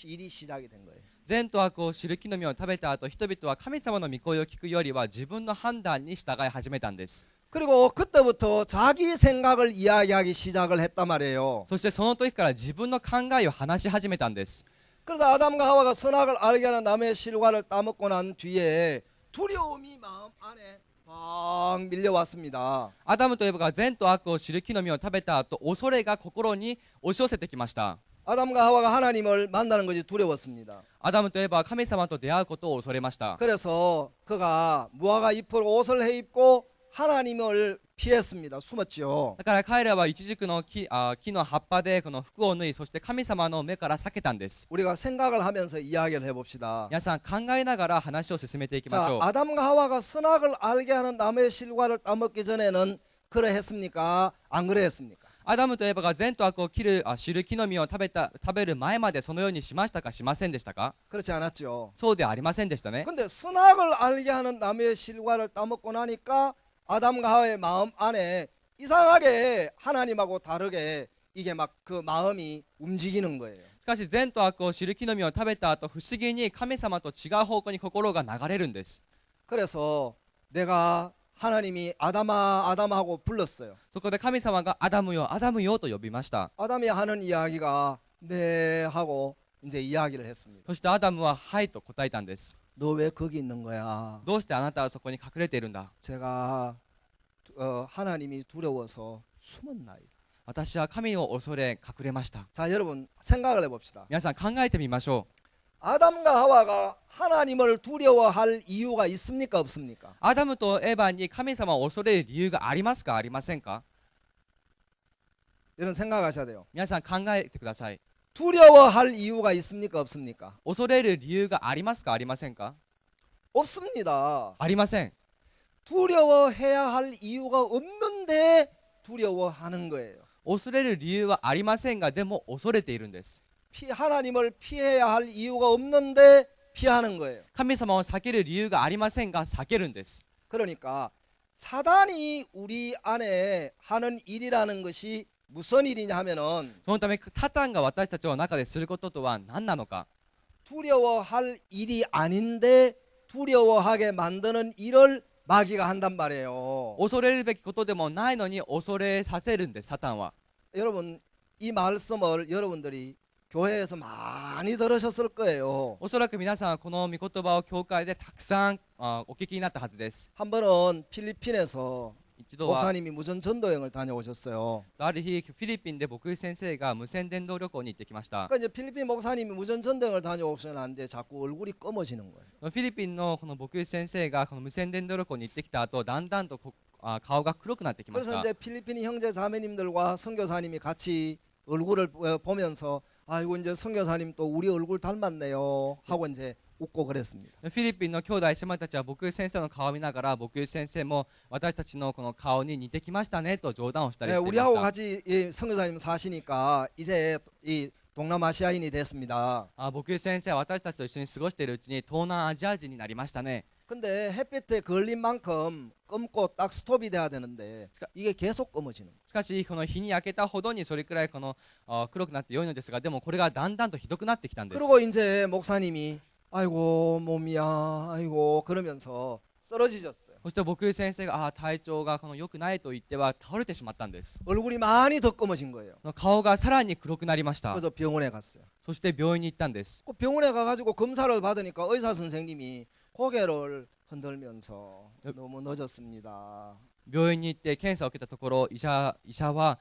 일이 시작이 된 거예요. 善と悪を知る木の実を食べた後人々は神様の御声を聞くよりは自分の判断に従い始めたんです。 그리고 그때부터 자기 생각을 이야기하기 시작을 했단 말이에요. そしてその時から自分の考えを話し始めたんです。 그래서 아담과 하와가 선악을 알게 하는 나무의 실과를 따먹고 난 뒤에 두려움이 마음 안에 막 밀려왔습니다. アダムとエバが善と悪を知る木の実を食べた後恐れが心に押し寄せてきました。 아담과 하와가 하나님을 만나는 것이 두려웠습니다. アダムとエバは神様と出会うことを恐れました。 그래서 그가 무화과 잎으로 옷을 해입고 하나님을 피했습니다. 숨었지요. だから彼らはイチジクの木の葉っぱでこの服を脱いそして神様の目から避けたんです。 우리가 생각을 하면서 이야기를 해봅시다. 皆さん考えながら話を進めていきまし 자, ょう。 아담과 하와가 선악을 알게 하는 나무의 실과를 따먹기 전에는 그러했습니까? 안 그러했습니까? アダムとエバが善と悪を知る木の実を食べる前までそのようにしましたかしませんでしたか？ 그렇지 않았죠. そうではありませんでしたね。 근데 선악을 알게 하는 나무의 실과를 따먹고 나니까 아담과 하와의 마음 안에 이상하게 하나님하고 다르게 이게 막 그 마음이 움직이는 거예요. しかし善と悪を知る木の実を食べた後不思議に神様と違う方向に心が流れるんです。 그래서 내가 하나님이 아담아 아담하고 불렀어요. そこで神様がアダムよアダムよと呼びました。 아담이 하는 이야기가 네 하고 이제 이야기를 했습니다. そしてアダムははいと答えたんです。 너 왜 거기 있는 거야? どうしてあなたはそこに隠れているんだ？ 제가 하나님이 두려워서 숨었나이다. 私は神を恐れ隠れました。 자, 여러분 생각을 해봅시다. 皆さん考えてみましょう。 아담과 하와가 하나님을 두려워할 이유가 있습니까 없습니까? アダムとエバに神様を恐れる理由がありますかありませんか？ 이런 생각하셔야 돼요. 皆さん考えてください。 두려워할 이유가 있습니까 없습니까? 恐れる理由がありますかありませんか？ 없습니다. ありません。 두려워해야 할 이유가 없는데 두려워하는 거예요. 恐れる理由はありませんが、でも恐れているんです。 하나님을 피해야 할 이유가 없는데 피하는 거예요. 神様を避ける理由がありませんが避けるんです。 그러니까 사단이 우리 안에 하는 일이라는 것이 무슨 일이냐 하면은 そのためサタンが私たちの中ですることとは何なのか。 두려워할 일이 아닌데 두려워하게 만드는 일을 마귀가 한단 말이에요. 恐れるべきことでもないのに恐れさせるんです、サタンは。 여러분 이 말씀을 여러분들이 교회에서 많이 들으셨을 거예요. おそらく皆さんはこの御言葉を教会でたくさんお聞きになったはずです。 한 번은 필리핀에서 一度は 목사님이 무전 전도여행을 다녀오셨어요. ある日フィリピンで牧師先生が無線伝道旅行に行ってきました。 그러니까 이제 필리핀 목사님이 무전 전도여행을 다녀오셨는데 자꾸 얼굴이 검어지는 거예요. フィリピンのこの牧師先生がこの無線伝道旅行に行ってきた後、だんだんと顔が黒くなってきまし 그래서 た。 이제 필리핀 형제 자매님들과 선교사님이 같이 얼굴을 보면서 아이고 이제 선교사님 또 우리 얼굴 닮았네요 하고 이제 웃고 그랬습니다. フィリピンの兄弟姉妹たちは牧師先生の顔を見ながら、牧師先生も私たちのこの顔に似てきましたねと冗談をしたり 네, していま 우리하고 した。 같이 이 선교사님 사시니까 이제 이 동남아시아인이 됐습니다. 牧師先生は私たちと一緒に過ごしているうちに東南アジア人になりましたね。 근데 햇빛에 걸린 만큼 검고 딱 스톱이 돼야 되는데 이게 계속 검어지는 거예요. しかしこの日に焼けたほどにそれくらいこの黒くなって良いのですが、でもこれがだんだんとひどくなってきたんです。 그리고 이제 목사님이 아이고 몸이야 아이고 그러면서 쓰러지셨어요. そして牧師先生が体調がこの良くないと言っては倒れてしまったんです。 얼굴이 많이 더 검어진 거예요. 顔がさらに黒くなりました。 그래서 병원에 갔어요. そして病院に行ったんです。 그 병원에 가가지고 검사를 받으니까 의사 선생님이 고개를 흔들면서 너무 늦었습니다. 病院に行って検査を受けたところ、医者は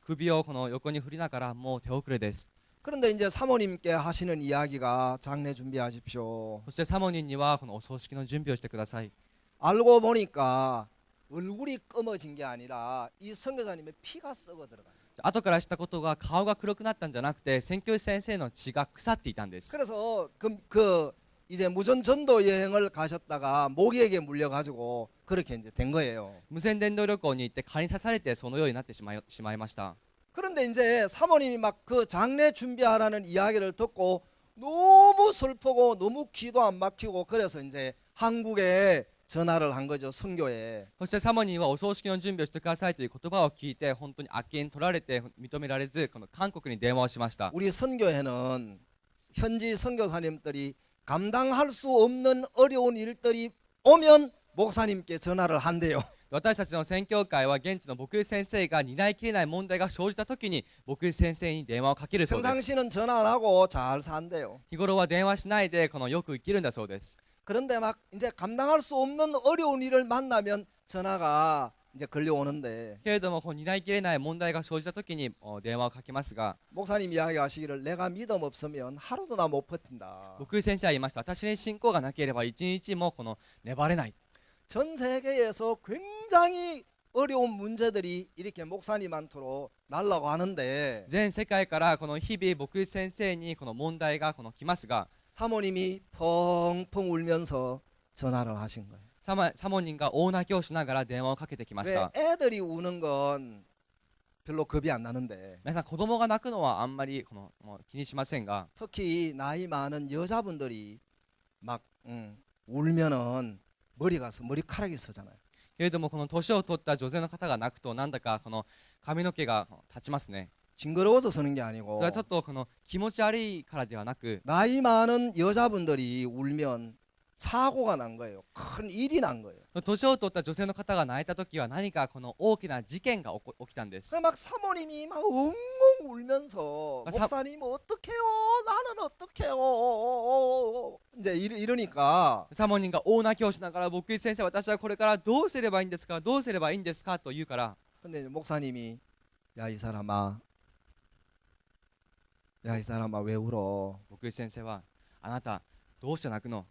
首をこの横に振りながらもう手遅れです。 그런데 이제 사모님께 하시는 이야기가 장례 준비하십시오. そしてサモニンにはこのお葬式の準備をしてください。 알고 보니까 얼굴이 검어진 게 아니라 이 선교사님의 피가 썩어 들어가요. 後から知ったことが顔が黒くなったんじゃなくて、宣教師先生の血が腐っていたんです。 그래서 그 이제 무전 전도 여행을 가셨다가 모기에게 물려가지고 그렇게 이제 된 거예요. 無線伝道旅行に行って蚊に刺されてそのようになってしまいました。 그런데 이제 사모님이 막 그 장례 준비하라는 이야기를 듣고 너무 슬프고 너무 귀도 안 막히고 그래서 이제 한국에 전화를 한 거죠. 선교에. そしてサモニーはお葬式の準備をしてくださいという言葉を聞いて、本当にあっけに取られて認められず、この韓国に電話をしました。 우리 선교회는 현지 선교사님들이 감당할 수 없는 어려운 일들이 오면 목사님께 전화를 한대요. 私たちの宣教会は現地の牧師先生が担いきれない問題が生じた時に牧師先生に電話をかけるそうです。 평상시는 전화 안 하고 잘 산대요. 日頃は電話しないでこのよく生きるんだそうです。 그런데 막 이제 감당할 수 없는 어려운 일을 만나면 전화가 이제 걸려오는데 けれどもこう担いきれない問題が生じた時に電話をかけますが、 목사님 이야기하시기를 내가 믿음 없으면 하루도 나 못 버틴다. 牧師先生は言いました。私に信仰がなければ一日もこの粘れない。 전 세계에서 굉장히 어려운 문제들이 이렇게 목사님한테로 날라고 하는데 全世界からこの日々牧師先生にこの問題がこの来ますが、 사모님이 펑펑 울면서 전화를 하신 거예요. サモニンが大泣きをしながら電話をかけてきまし 왜 た。 애들이 우는 건 별로 겁이 안 나는데 皆さん子供が泣くのはあんまり気にしませんが、 특히 나이 많은 여자분들이 막 울면은 머리카락이 서잖아요. けれどもこの年を取った女性の方が泣くとなんだかこの髪の毛が立ちますね。 징그러워서 서는 게 そ 아니고 れはちょっとこの気持ち悪いからではなく、 나이 많은 여자분들이 울면 사고가 난 거예요. 큰 일이 난 거예요. 年を取った女性の方が泣いた時は何かこの大きな事件が起きたんです。 그래서 막 사모님이 막 엉엉 울면서 아, 목사님 어떡해요? 나는 어떡해요? 이제 이러니까 サモニンが大泣きをしながら牧師先生、私はこれからどうすればいいんですか、どうすればいいんですかと言うから、 근데 목사님이 야 이 사람아, 야 이 사람아 왜 울어? 牧師先生はあなたどうして泣くの、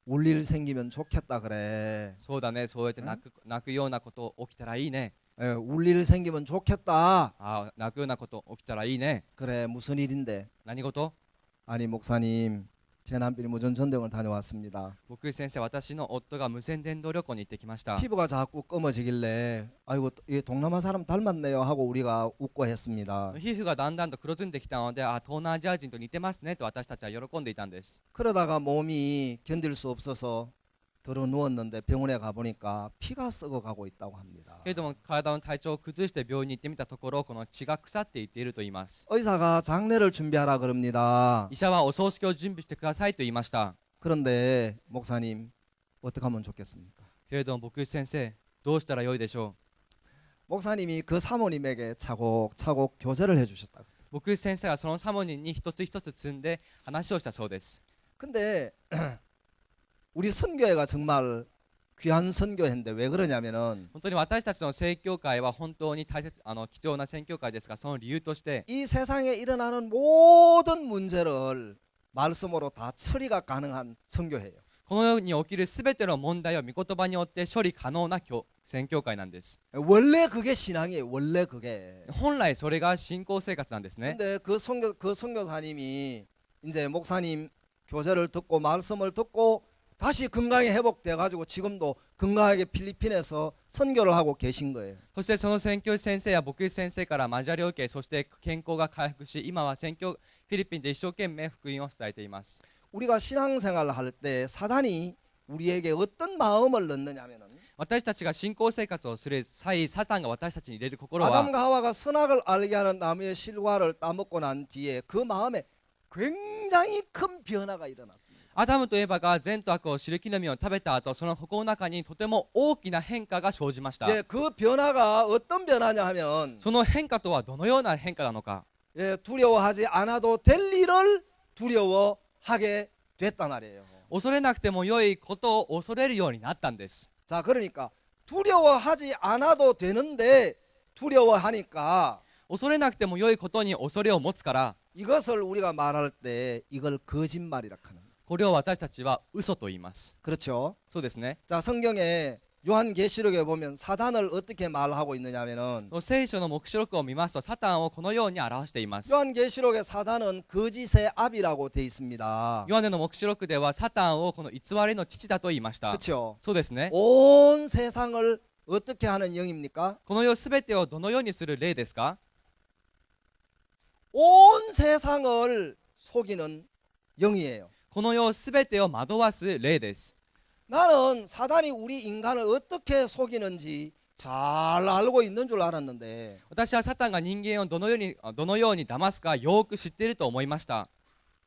울 일 생기면 좋겠다 그래. そうだね、そうやって泣くようなこと起きたらいいね、 울 일 생기면 좋겠다. 泣くようなこと起きたらいいね、 그래 무슨 일인데? 何事。 아니 목사님 제 남편이 무전 전등을 다녀왔습니다. 牧師先生、私の夫が無線電動旅行に行ってきました。 피부가 자꾸 검어지길래 아이고 이 동남아 사람 닮았네요 하고 우리가 웃고 했습니다. 皮膚がだんだんと黒ずんできたので、東南アジア人と似てますねと私たちは喜んでいたんです。 그러다가 몸이 견딜 수 없어서 들어 누웠는데 병원에 가보니까 피가 썩어가고 있다고 합니다. けれども体の体調を崩して病院に行ってみたところ、この血が腐っていっていると言います。 의사가 장례를 준비하라 그럽니다. 医者はお葬式を準備してくださいと言いました。 그런데 목사님 어떻게 하면 좋겠습니까? けれども牧師先生、どうしたらよいでしょ 목사님이 그 사모님에게 차곡차곡 교제를 해주셨다고. う。牧師先生はそのサモニーに一つ一つ積んで話をしたそうです。 근데 우리 선교회가 정말 귀한 선교회인데 왜 그러냐면은 本当に私たちの宣教会は本当に貴重な宣教会ですが、その理由として 이 세상에 일어나는 모든 문제를 말씀으로 다 처리가 가능한 선교회예요. この世に起きるすべての問題を御言葉によって処理可能な宣教会なんです。 원래 그게 신앙이에요. 원래 그게. 本来それが信仰生活なんですね。 근데 그 선교사님이 이제 목사님 교제를 듣고 말씀을 듣고 다시 건강이 회복돼 가지고 지금도 건강하게 필리핀에서 선교를 하고 계신 거예요. そしてその宣教師先生や牧師先生から交わりを受け、そして健康が回復し、今はフィリピンで一生懸命福音を伝えています。 우리가 신앙생활을 할 때 사단이 우리에게 어떤 마음을 넣느냐면은 私たちが信仰生活をする際、サタンが私たちに入れる心は 아담과 하와가 선악을 알게 하는 나무의 실과를 따먹고 난 뒤에 그 마음에 굉장히 큰 변화가 일어났습니다. アダムとエバが善と悪を知る木の実を食べた後、その心の中にとても大きな変化が生じました。 예, 그 변화가 어떤 변화냐 하면 その変化とはどのような変化なのか。 예, 두려워하지 않아도 될 일을 두려워하게 됐단 말이에요. 恐れなくても良いことを恐れるようになったんです。 자, 그러니까 두려워하지 않아도 되는데 두려워하니까 恐れなくても良いことに恐れを持つから、 이것을 우리가 말할 때 이걸 거짓말이라 하는 거예요. これを私たちは嘘と言います。 그렇죠? そうですね。 자, 성경에 요한계시록에 보면 사단을 어떻게 말하고 있느냐면은 聖書の黙示録を見ますと、サタンをこのように表しています。 요한계시록에 사단은 거짓의 압이라고 돼 있습니다. ヨハネの黙示録ではサタンをこの偽りの父だと言いました。 그렇죠? そうですね。 온 세상을 어떻게 하는 영입니까? この世すべてをどのようにする霊ですか？ 온 세상을 속이는 영이에요. この世すべてを惑わす霊です。 나는 사단이 우리 인간을 어떻게 속이는지 잘 알고 있는 줄 알았는데 私はサタンが人間をどのように騙すかよく知っていると思いました。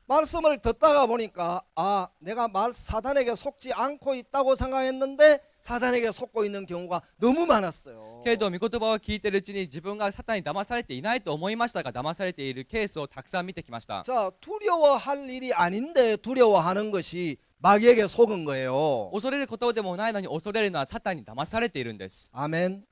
말씀을 듣다가 보니까 아, 내가 사단에게 속지 않고 있다고 생각했는데 사단에게 속고 있는 경우가 너무 많았어요. けれど御言葉を聞いているうちに自分がサタンに騙されていないと思いましたが、騙されているケースをたくさん見てきました。 자, 두려워할 일이 아닌데 두려워하는 것이 마귀에게 속은 거예요. 恐れることでもないのに恐れるのはサタンに騙されているんです。 아멘.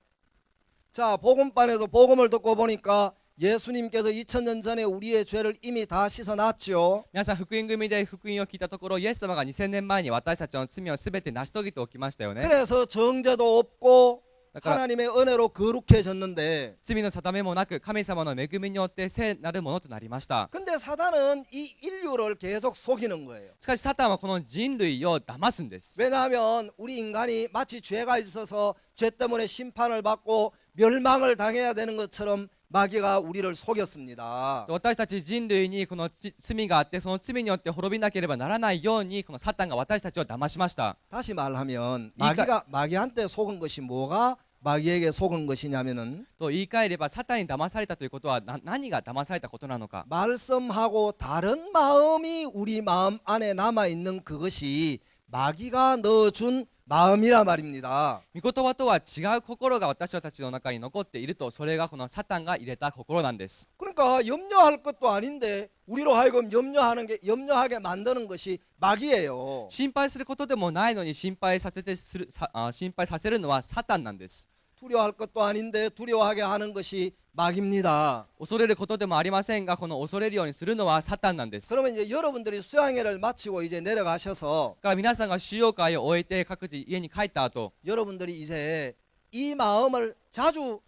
자, 복음반에서 복음을 듣고 보니까 예수님께서 2000년 전에 우리의 죄를 이미 다 씻어놨죠. 皆さん福音組で福音を聞いたところ、イエス様が2000年前に私たちの罪をすべて成し遂げておきましたよね。 그래서 정죄도 없고 だから 하나님의 은혜로 거룩해졌는데 罪の定めもなく神様の恵みによって聖なるものとなりました。 근데 사단은 이 인류를 계속 속이는 거예요. しかしサタンはこの人類を騙すんです。 왜냐하면 우리 인간이 마치 죄가 있어서 죄 때문에 심판을 받고 멸망을 당해야 되는 것처럼 마귀가 우리를 속였습니다. 私たち人類にこの罪があって、その罪によって滅びなければならないように、このサタンが私たちを騙しました。 다시 말하면 그러니까- 마귀한테 속은 것이 뭐가 마귀에게 속은 것이냐면은 と言い換えれば、サタンに騙されたということは何が騙されたことなのか。 말씀하고 다른 마음이 우리 마음 안에 남아 있는 그것이 마귀가 넣어준 마음이라 말입니다. 御言葉とは違う心が私たちの中に残っていると、それがこのサタンが入れた心なんです。 그러니까 염려할 것도 아닌데 우리로 하여금 염려하게 만드는 것이 마귀예요. 心配することでもないのに心配させるのはサタンなんです。 두려워할 것도 아닌데 두려워하게 하는 것이 마귀입니다. 恐れることでもありませんが、この恐れるようにするのはサタンなんです。 그러면 이제 여러분들이 수양회를 마치고 이제 내려가셔서 だから皆さんが収容会を終えて各自家に帰った後、 여러분들이 이제 이 마음을 자주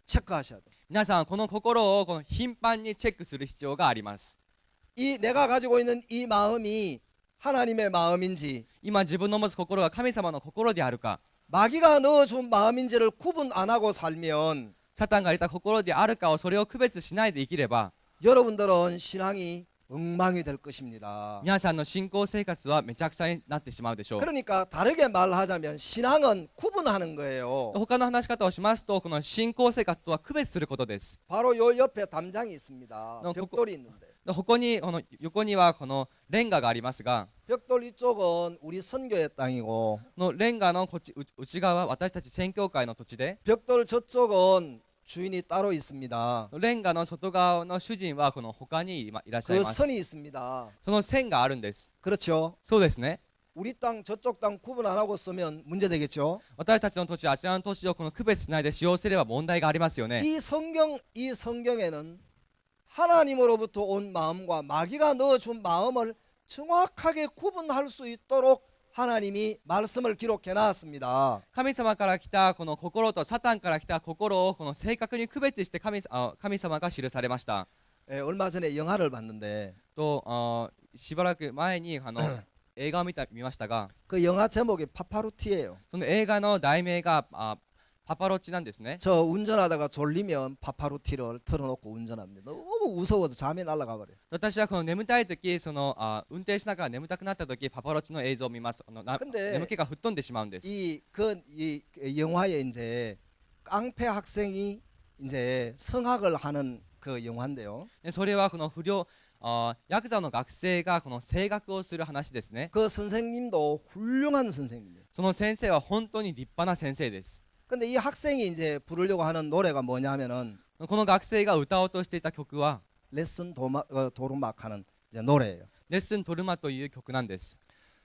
체크하셔야 돼요. 皆さんこの心をこの頻繁にチェックする必要があります。 이 내가 가지고 있는 이 마음이 하나님의 마음인지 今自分の持つ心が神様の心であるか、 마귀가 넣어준 마음인지를 구분 안 하고 살면 サタンが入れた心であるかをそれを区別しないで生きれば、 여러분들은 신앙이 엉망이 될 것입니다. 皆さんの信仰生活はめちゃくちゃになってしまうでしょう。 그러니까 다르게 말하자면 신앙은 구분하는 거예요. 他の話し方をしますと、この信仰生活とは区別することです。 바로 요 옆에 담장이 있습니다. 너 벽돌이 있는데 ここにこの横にはこのレンガがありますが、 벽돌 이쪽은 우리 선교의 땅이고 のレンガのこっち内側は私たち宣教会の土地で、 벽돌 저쪽은 주인이 따로 있습니다. レンガの外側の主人はこの他にいらっしゃい 그 ます。 선이 있습니다. その線があるんです。 그렇죠. そうですね。 우리 땅 저쪽 땅 구분 안 하고 쓰면 문제 되겠죠. 私たちの土地、あちらの土地をこの区別しないで使用すれば問題がありますよね。 이 성경에는 하나님으로부터 온 마음과 마귀가 넣어준 마음을 정확하게 구분할 수 있도록 하나님이 말씀을 기록해 놨습니다. 神様から来たこの心とサタンから来た心をこの正確に区別して神様が記されました。 얼마 전에 영화를 봤는데 としばらく前に映画を見ましたが、 그 영화 제목이 파파루티예요. その映画の題名がパパロッチなんですね。 저 운전하다가 졸리면 파파루티를 틀어놓고 운전합니다. 너무 무서워서 잠이 날아가 버려요. 私はこの眠たい時、運転しながら眠たくなった時、パパロッチの映像を見ます。 근데 眠気が吹っ飛んでしまうんです。 이 영화에 이제 깡패 학생이 이제 성악을 하는 그 영화인데요. でそれはこのヤクザの学生がこの声楽をする話ですね。 그 선생님도 훌륭한 선생님이에요. その先生は本当に立派な先生です。 근데 이 학생이 이제 부르려고 하는 노래가 뭐냐면은 この学生が歌おうとしていた曲は 레슨 도르막 하는 이제 노래예요. レッスントルマという曲なんです。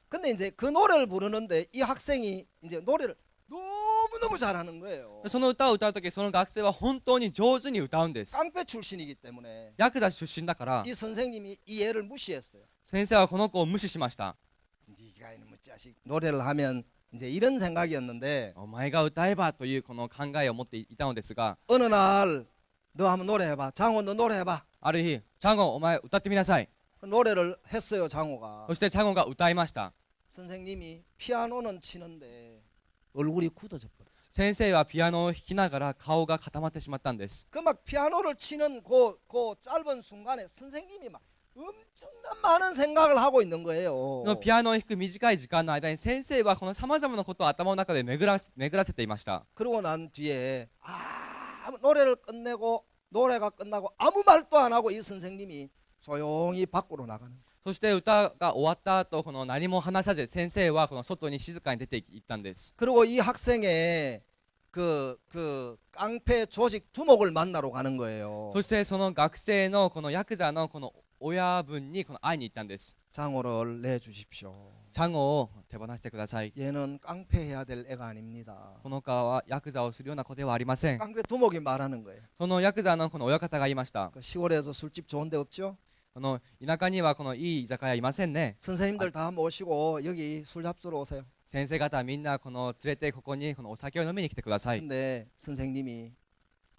근데 이제 그 노래를 부르는데 이 학생이 이제 노래를 너무너무 잘하는 거예요. その歌を歌う時、その学生は本当に上手に歌うんです。 깡패 출신이기 때문에 ヤクザ出身だから 이 선생님이 이 애를 무시했어요. 先生はこの子を無視しました。 네가 이놈의 자식 노래를 하면 이제 이런 생각이었는데 お前が歌えばというこの考えを持っていたのですが、 어느 날 너 한번 노래해봐. 장호 너 노래해봐. ある日、チャゴお前歌ってみなさい。 노래를 했어요. 장호가. そしてチャゴが歌いました。 선생님이 피아노는 치는데 얼굴이 굳어져 버렸어요. 先生はピアノを弾きながら顔が固まってしまったんです。 그 막 피아노를 치는 그 짧은 순간에 선생님이 막 엄청난 많은 생각을 하고 있는 거예요. ピアノを弾く短い時間の間に先生はこのさまざまなことを頭の中で巡らせていました。 그러고 난 뒤에 노래를 끝내고 노래가 끝나고 아무 말도 안 하고 이 선생님이 조용히 밖으로 나가는 거예요. そして歌が終わった後、この何も話さず先生はこの外に静かに出て行ったんです。 그리고 이 학생의 그 깡패 조직 두목을 만나러 가는 거예요. そしてその学生のこのヤクザのこの親分にこの会いに行ったんです。 장호를 내주십시오. チャゴを手放してください。 얘는 깡패해야 될 애가 아닙니다. この子はヤクザをするような子ではありません。 깡패 두목이 말하는 거예요. そのヤクザのこの親方が言いました。 그 시골에서 술집 좋은 데 없죠? この田舎にはこのいい居酒屋いませんね。 선생님들 다 모시고 여기 술 잡수러 오세요. 先生方みんなこの連れてここにこのお酒を飲みに来てください。 근데 선생님이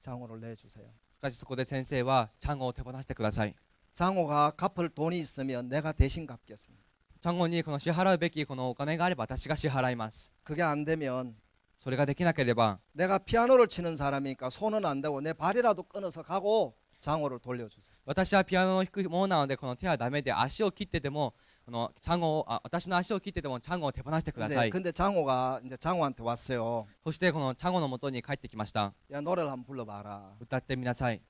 장호를 내주세요. しかしそこで先生はチャゴを手放してください。 장호가 갚을 돈이 있으면 내가 대신 갚겠습니다. チャゴにこの支払うべきこのお金があれば私が支払います。 그게 안 되면 それができなければ 내가 피아노를 치는 사람이니까 손은 안 대고 내 발이라도 끊어서 가고 장호를 돌려주세요. 私はピアノを弾くものなのでこの手はダメで足を切ってでもこのチャゴを私の足を切ってでもチャゴを手放してください。 근데 장호가 이제 장호한테 왔어요. そしてこのチャゴの元に帰ってきました。 야 노래를 한번 불러봐라. 歌ってみなさい。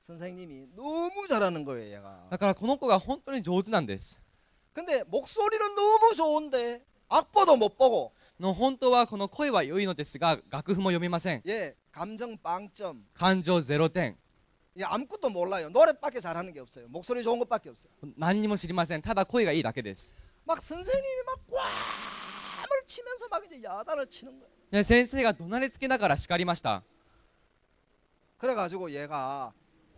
선생님이 너무 잘하는 거예요, 얘가. だからこの子が本当に上手なんです。 근데 목소리는 너무 좋은데 악보도 못 보고 の本当はこの声は良いのですが楽譜も読みません。 예, 감정 빵점. 感情0点。 예, 아무것도 몰라요. 노래밖에 잘하는 게 없어요. 목소리 좋은 것밖에 없어요. 何にも知りません。ただ声がいいだけです。 막 선생님이 막 꽝을 치면서 막 이제 야단을 치는 거예요. で先生が怒鳴りつけながら叱りました。 그래가지고 얘가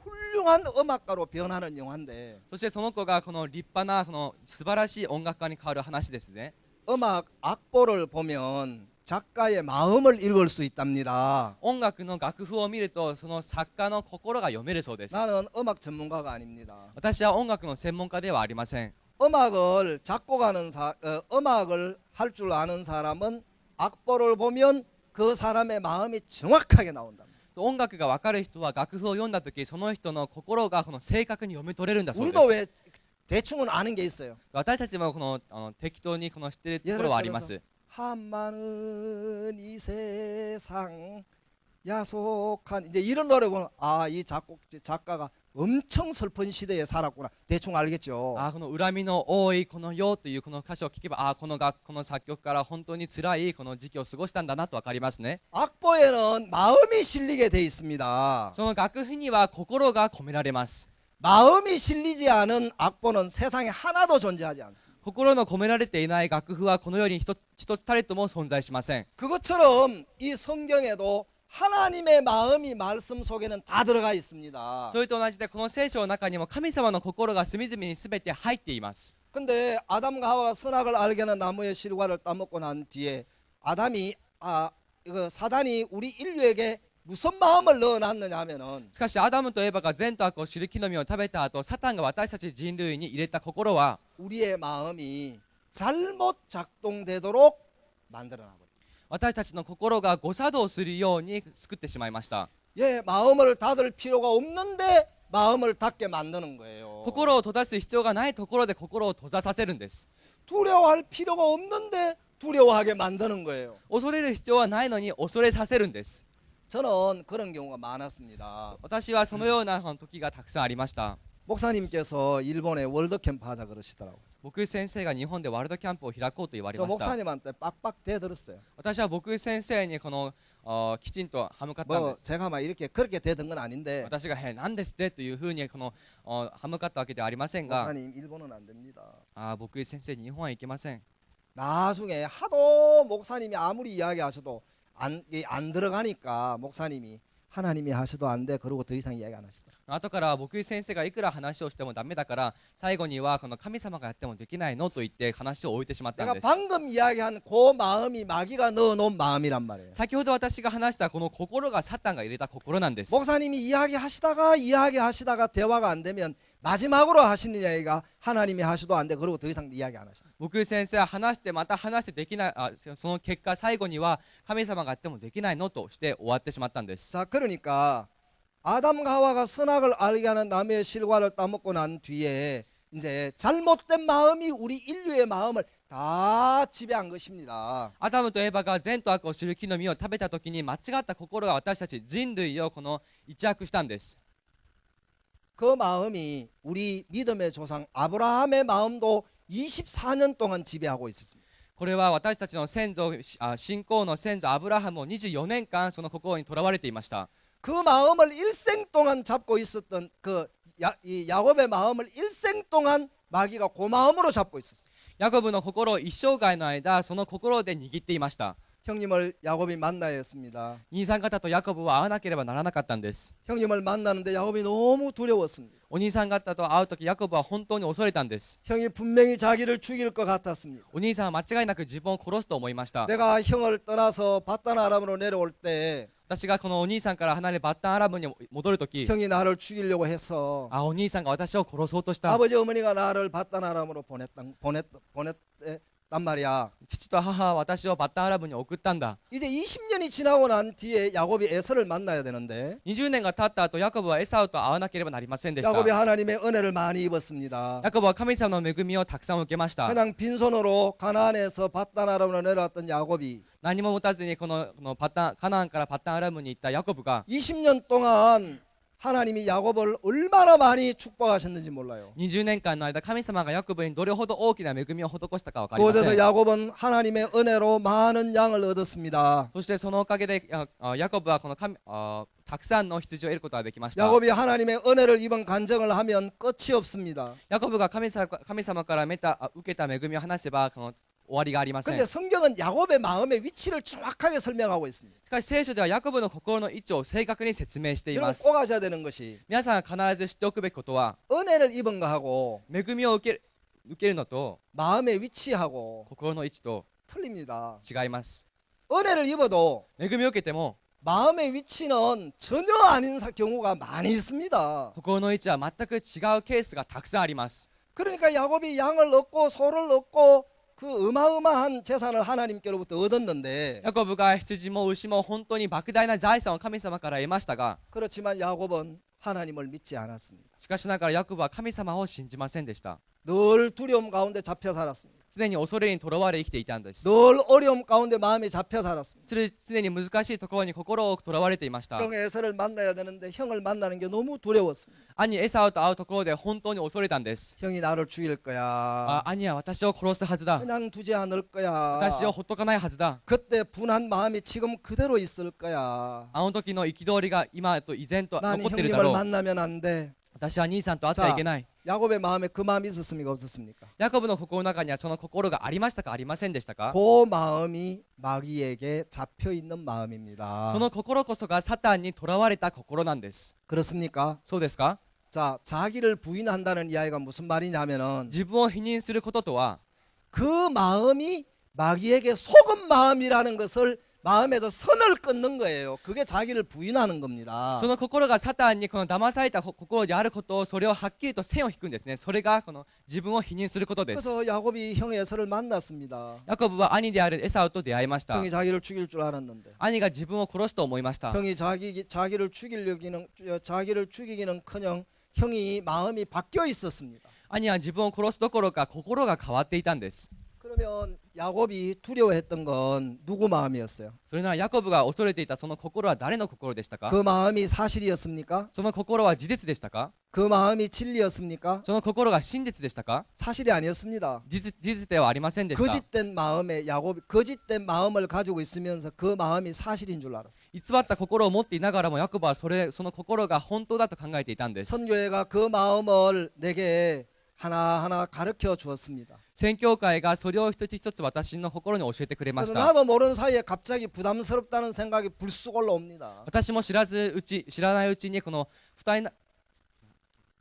훌륭한 음악가로 변하는 영화인데 そしてその子がこの立派なこの素晴らしい音楽家に変わる話ですね。 음악 악보를 보면 작가의 마음을 읽을 수 있답니다. 音楽の楽譜を見るとその作家の心が読めるそうです。 나는 음악 전문가가 아닙니다. 私は音楽の専門家ではありません。 음악을 작곡하는 음악을 할 줄 아는 사람은 악보를 보면 그 사람의 마음이 정확하게 나온다. 音楽が分かる人は楽譜を読んだ時その人の心がこの正確に読み取れるんだそうで 우리도 す。 왜 대충은 아는 게 있어요. 私たちもこの適当にこの知っているところはあります。 한많은 이 세상 야속한 이제 이런 노래 보면 이 작가가 엄청 슬픈 시대에 살았구나 대충 알겠죠. この恨みの多いこの世というこの歌詞を聞けばこの作曲から本当に辛いこの時期を過ごしたんだなと分かりますね。 악보에는 마음이 실리게 돼 있습니다. その楽譜には心が込められます。 마음이 실리지 않은 악보는 세상에 하나도 존재하지 않습니다. 心の込められていない楽譜はこの世に一つたりとも存在しません。 그것처럼 이 성경에도 하나님의 마음이 말씀 속에는 다 들어가 있습니다. それと同じでこの聖書の中にも神様の心が隅々に全て入っています。 근데 아담과 하와가 선악을 알게 하는 나무의 실과를 따먹고 난 뒤에 아담이 이거 사단이 우리 인류에게 무슨 마음을 넣어놨느냐 하면은 しかしアダムとエバが善と悪を知る木の実を食べた後サタンが私たち人類に入れた心は 우리의 마음이 잘못 작동되도록 만들어놔버려요. 私たちの心が誤作動するように作ってしまいました。 예, 마음을 닫을 필요가 없는데 마음을 닫게 만드는 거예요. 心を閉ざす必要がないところで心を閉ざさせるんです。 두려워할 필요가 없는데 두려워하게 만드는 거예요. 恐れる必要はないのに恐れさせるんです。 저는 그런 경우가 많았습니다. 私はそのような時がたくさんありました。 목사님께서 일본에 월드캠프 하자 그러시더라고요. 僕先生が日本でワールドキャンプを開こうと言われ 저 ました。 목사님한테 빡빡 대들었어요. 私は僕先生にこのきちんと歯向かったんで 뭐 す。 제가 막 이렇게 그렇게 대든 건 아닌데 私がなんですってというふうにこの歯向かったわけではありませんが 목사님 일본은 안 됩니다. 僕先生日本は行けません。 나중에 하도 목사님이 아무리 이야기하셔도 안 들어가니까 목사님이 하나님이 하셔도 안 돼 그러고 더 이상 이야기 안 하시더라고요. 後から僕先生がいくら話をしてもダメだから最後にはこの神様がやってもできないのと言って話を置いてしまったん 내가 です。 방금 이야기한 그 마음이 마귀가 넣어놓은 마음이란 말이에요. 先ほど私が話したこの心がサタンが入れた心なんです。 목사님이 이야기하시다가 대화가 안 되면 마지막으로 하시는 이야기가 하나님이 하셔도 안 돼 그러고 더 이상 이야기 안 하시다. 僕先生は話してまた話してできないその結果最後には神様がやってもできないのとして終わってしまったんです。 자, 그러니까 아담과 하와가 선악을 알게 하는 나무의 실과를 따먹고 난 뒤에 이제 잘못된 마음이 우리 인류의 마음을 다 지배한 것입니다. アダムとエバが善と悪を知る木の実を食べた時に間違った心が私たち人類をこの一役したんです。 그 마음이 우리 믿음의 조상 아브라함의 마음도 24년 동안 지배하고 있었습니다. これは私たちの先祖信仰の先祖アブラハムを24年間その心にとらわれていました。 그 마음을 일생 동안 잡고 있었던 이 야곱의 마음을 일생 동안 마귀가 그 마음으로 잡고 있었어요. ヤコブの心を一生涯の間その心で握っていました。 형님을 야곱이 만나야 했습니다. 兄さん方とヤコブは会わなければならなかったんです。 형님을 만나는데 야곱이 너무 두려웠습니다. お兄さん方と会う時ヤコブは本当に恐れたんです。 형이 분명히 자기를 죽일 것 같았습니다. お兄さんは間違いなく自分を殺すと思いました。 내가 형을 떠나서 바단 아람으로 내려올 때 私がこのお兄さんから離れバッタンアラブに戻る時 형이 나를 죽이려고 해서 お兄さんが私を殺そうとした。 아버지 어머니가 나를 바단 아람으로 보냈단 말이야. 父と母は私をバッタンアラブに送ったんだ。 이제 20년이 지나고 난 뒤에 야곱이 에서를 만나야 되는데 20年が経った後ヤコブはエサウと会わなければなりませんでした。 야곱이 하나님의 은혜를 많이 입었습니다. ヤコブは神様の恵みをたくさん受けました。 그냥 빈손으로 가나안에서 바단 아람으로 내려왔던 야곱이 何も持たずにこのカナンからバッタンアラブに行ったヤコブが 20년 동안 하나님이 야곱을 얼마나 많이 축복하셨는지 몰라요. 20年間の間神様がヤコブにどれほど大きな恵みを施したか分かりませ 그곳에서 ん。 야곱은 하나님의 은혜로 많은 양을 얻었습니다. そしてそのおかげでヤコブはこのたくさんの羊を得ることができました。 야곱이 하나님의 은혜를 입은 간증을 하면 끝이 없습니다. ヤコブが神様から受けた恵みを話せばこの終わりがありません。 근데 성경은 야곱의 마음의 위치를 정확하게 설명하고 있습니다. しかし聖書ではヤコブの心の位置を正確に説明してい 여러분 ます。 꼭 아셔야 되는 것이 皆さんが必ず知っておくべきことは 은혜를 입은 거하고 恵みを受けるのと 마음의 위치하고 心の位置と 틀립니다. 違います。 은혜를 입어도 恵みを受けても 마음의 위치는 전혀 아닌 경우가 많이 있습니다. 心の位置は全く違うケースがたくさんあります。 그러니까 야곱이 양을 얻고 소를 얻고 그 어마어마한 재산을 하나님께로부터 얻었는데 ヤコブが羊も牛も本当に莫大な財産を神様から得ましたが、 그렇지만 야곱은 하나님을 믿지 않았습니다. しかしながらヤコブは神様を信じませんでした。 늘 두려움 가운데 잡혀 살았습니다. 常に恐れにとらわれ生きていたんです。 늘 어려움 가운데 마음이 잡혀 살았습니다. 常に難しいところに心をとらわれていました。 형 에서를 만나야 되는데 형을 만나는 게 너무 두려웠습니다. 兄エサウと会うところで本当に恐れたんです。 형이 나를 죽일 거야. 兄は私を殺すはずだ。 그냥 두지 않을 거야. 私をほっとかないはずだ。 그때 분한 마음이 지금 그대로 있을 거야. あの時の憤りが今と依然と 난 残っているだ 형님을 ろう。 만나면 안 돼. 私は兄さんと会ってはいけない。 야곱의 마음에 그 마음이 있었습니까 없었습니까? ヤコブの心の中にはその心がありましたかありませんでしたか？ 그 마음이 마귀에게 잡혀 있는 마음입니다. その心こそがサタンにとらわれた心なんです。 그렇습니까? そうですか？ 자, 자기를 부인한다는 이야기가 무슨 말이냐면은 自分を否認することとは 그 마음이 마귀에게 속은 마음이라는 것을 마음에서 선을 끊는 거예요. 그게 자기를 부인하는 겁니다. その心がサタンにこの騙された心であることをそれをはっきりと線を引くんですね。それがこの自分を否認することです。 그래서 야곱이 형 에서를 만났습니다. ヤコブは兄であるエサウと出会いました。 형이 자기를 죽일 줄 알았는데 兄が自分を殺すと思いました。 형이 자기를 죽이기는커녕 형이 마음이 바뀌어 있었습니다. 兄は自分を殺すどころか心が変わっていたんです。 그러면 야곱이 두려워했던 건 누구 마음이었어요? それならヤコブが恐れていたその心は誰の心でしたか？ 그 마음이 사실이었습니까? その心は事実でしたか？ 그 마음이 진리였습니까? その心が真実でしたか？ 사실이 아니었습니다. 事実ではありませんでした。 거짓된 마음에 야곱이 거짓된 마음을 가지고 있으면서 그 마음이 사실인 줄 알았어요. 偽った心を持っていながらもヤコブはその心が本当だと考えていたんです。 선교회가 그 마음을 내게 하나하나 가르쳐 주었습니다. 宣教会がそれを一つ一つ私の心に教えてくれまし 그래서 た。 나도 모르는 사이에 갑자기 부담스럽다는 생각이 불쑥 올라옵니다. 私も知らないうちにこの負担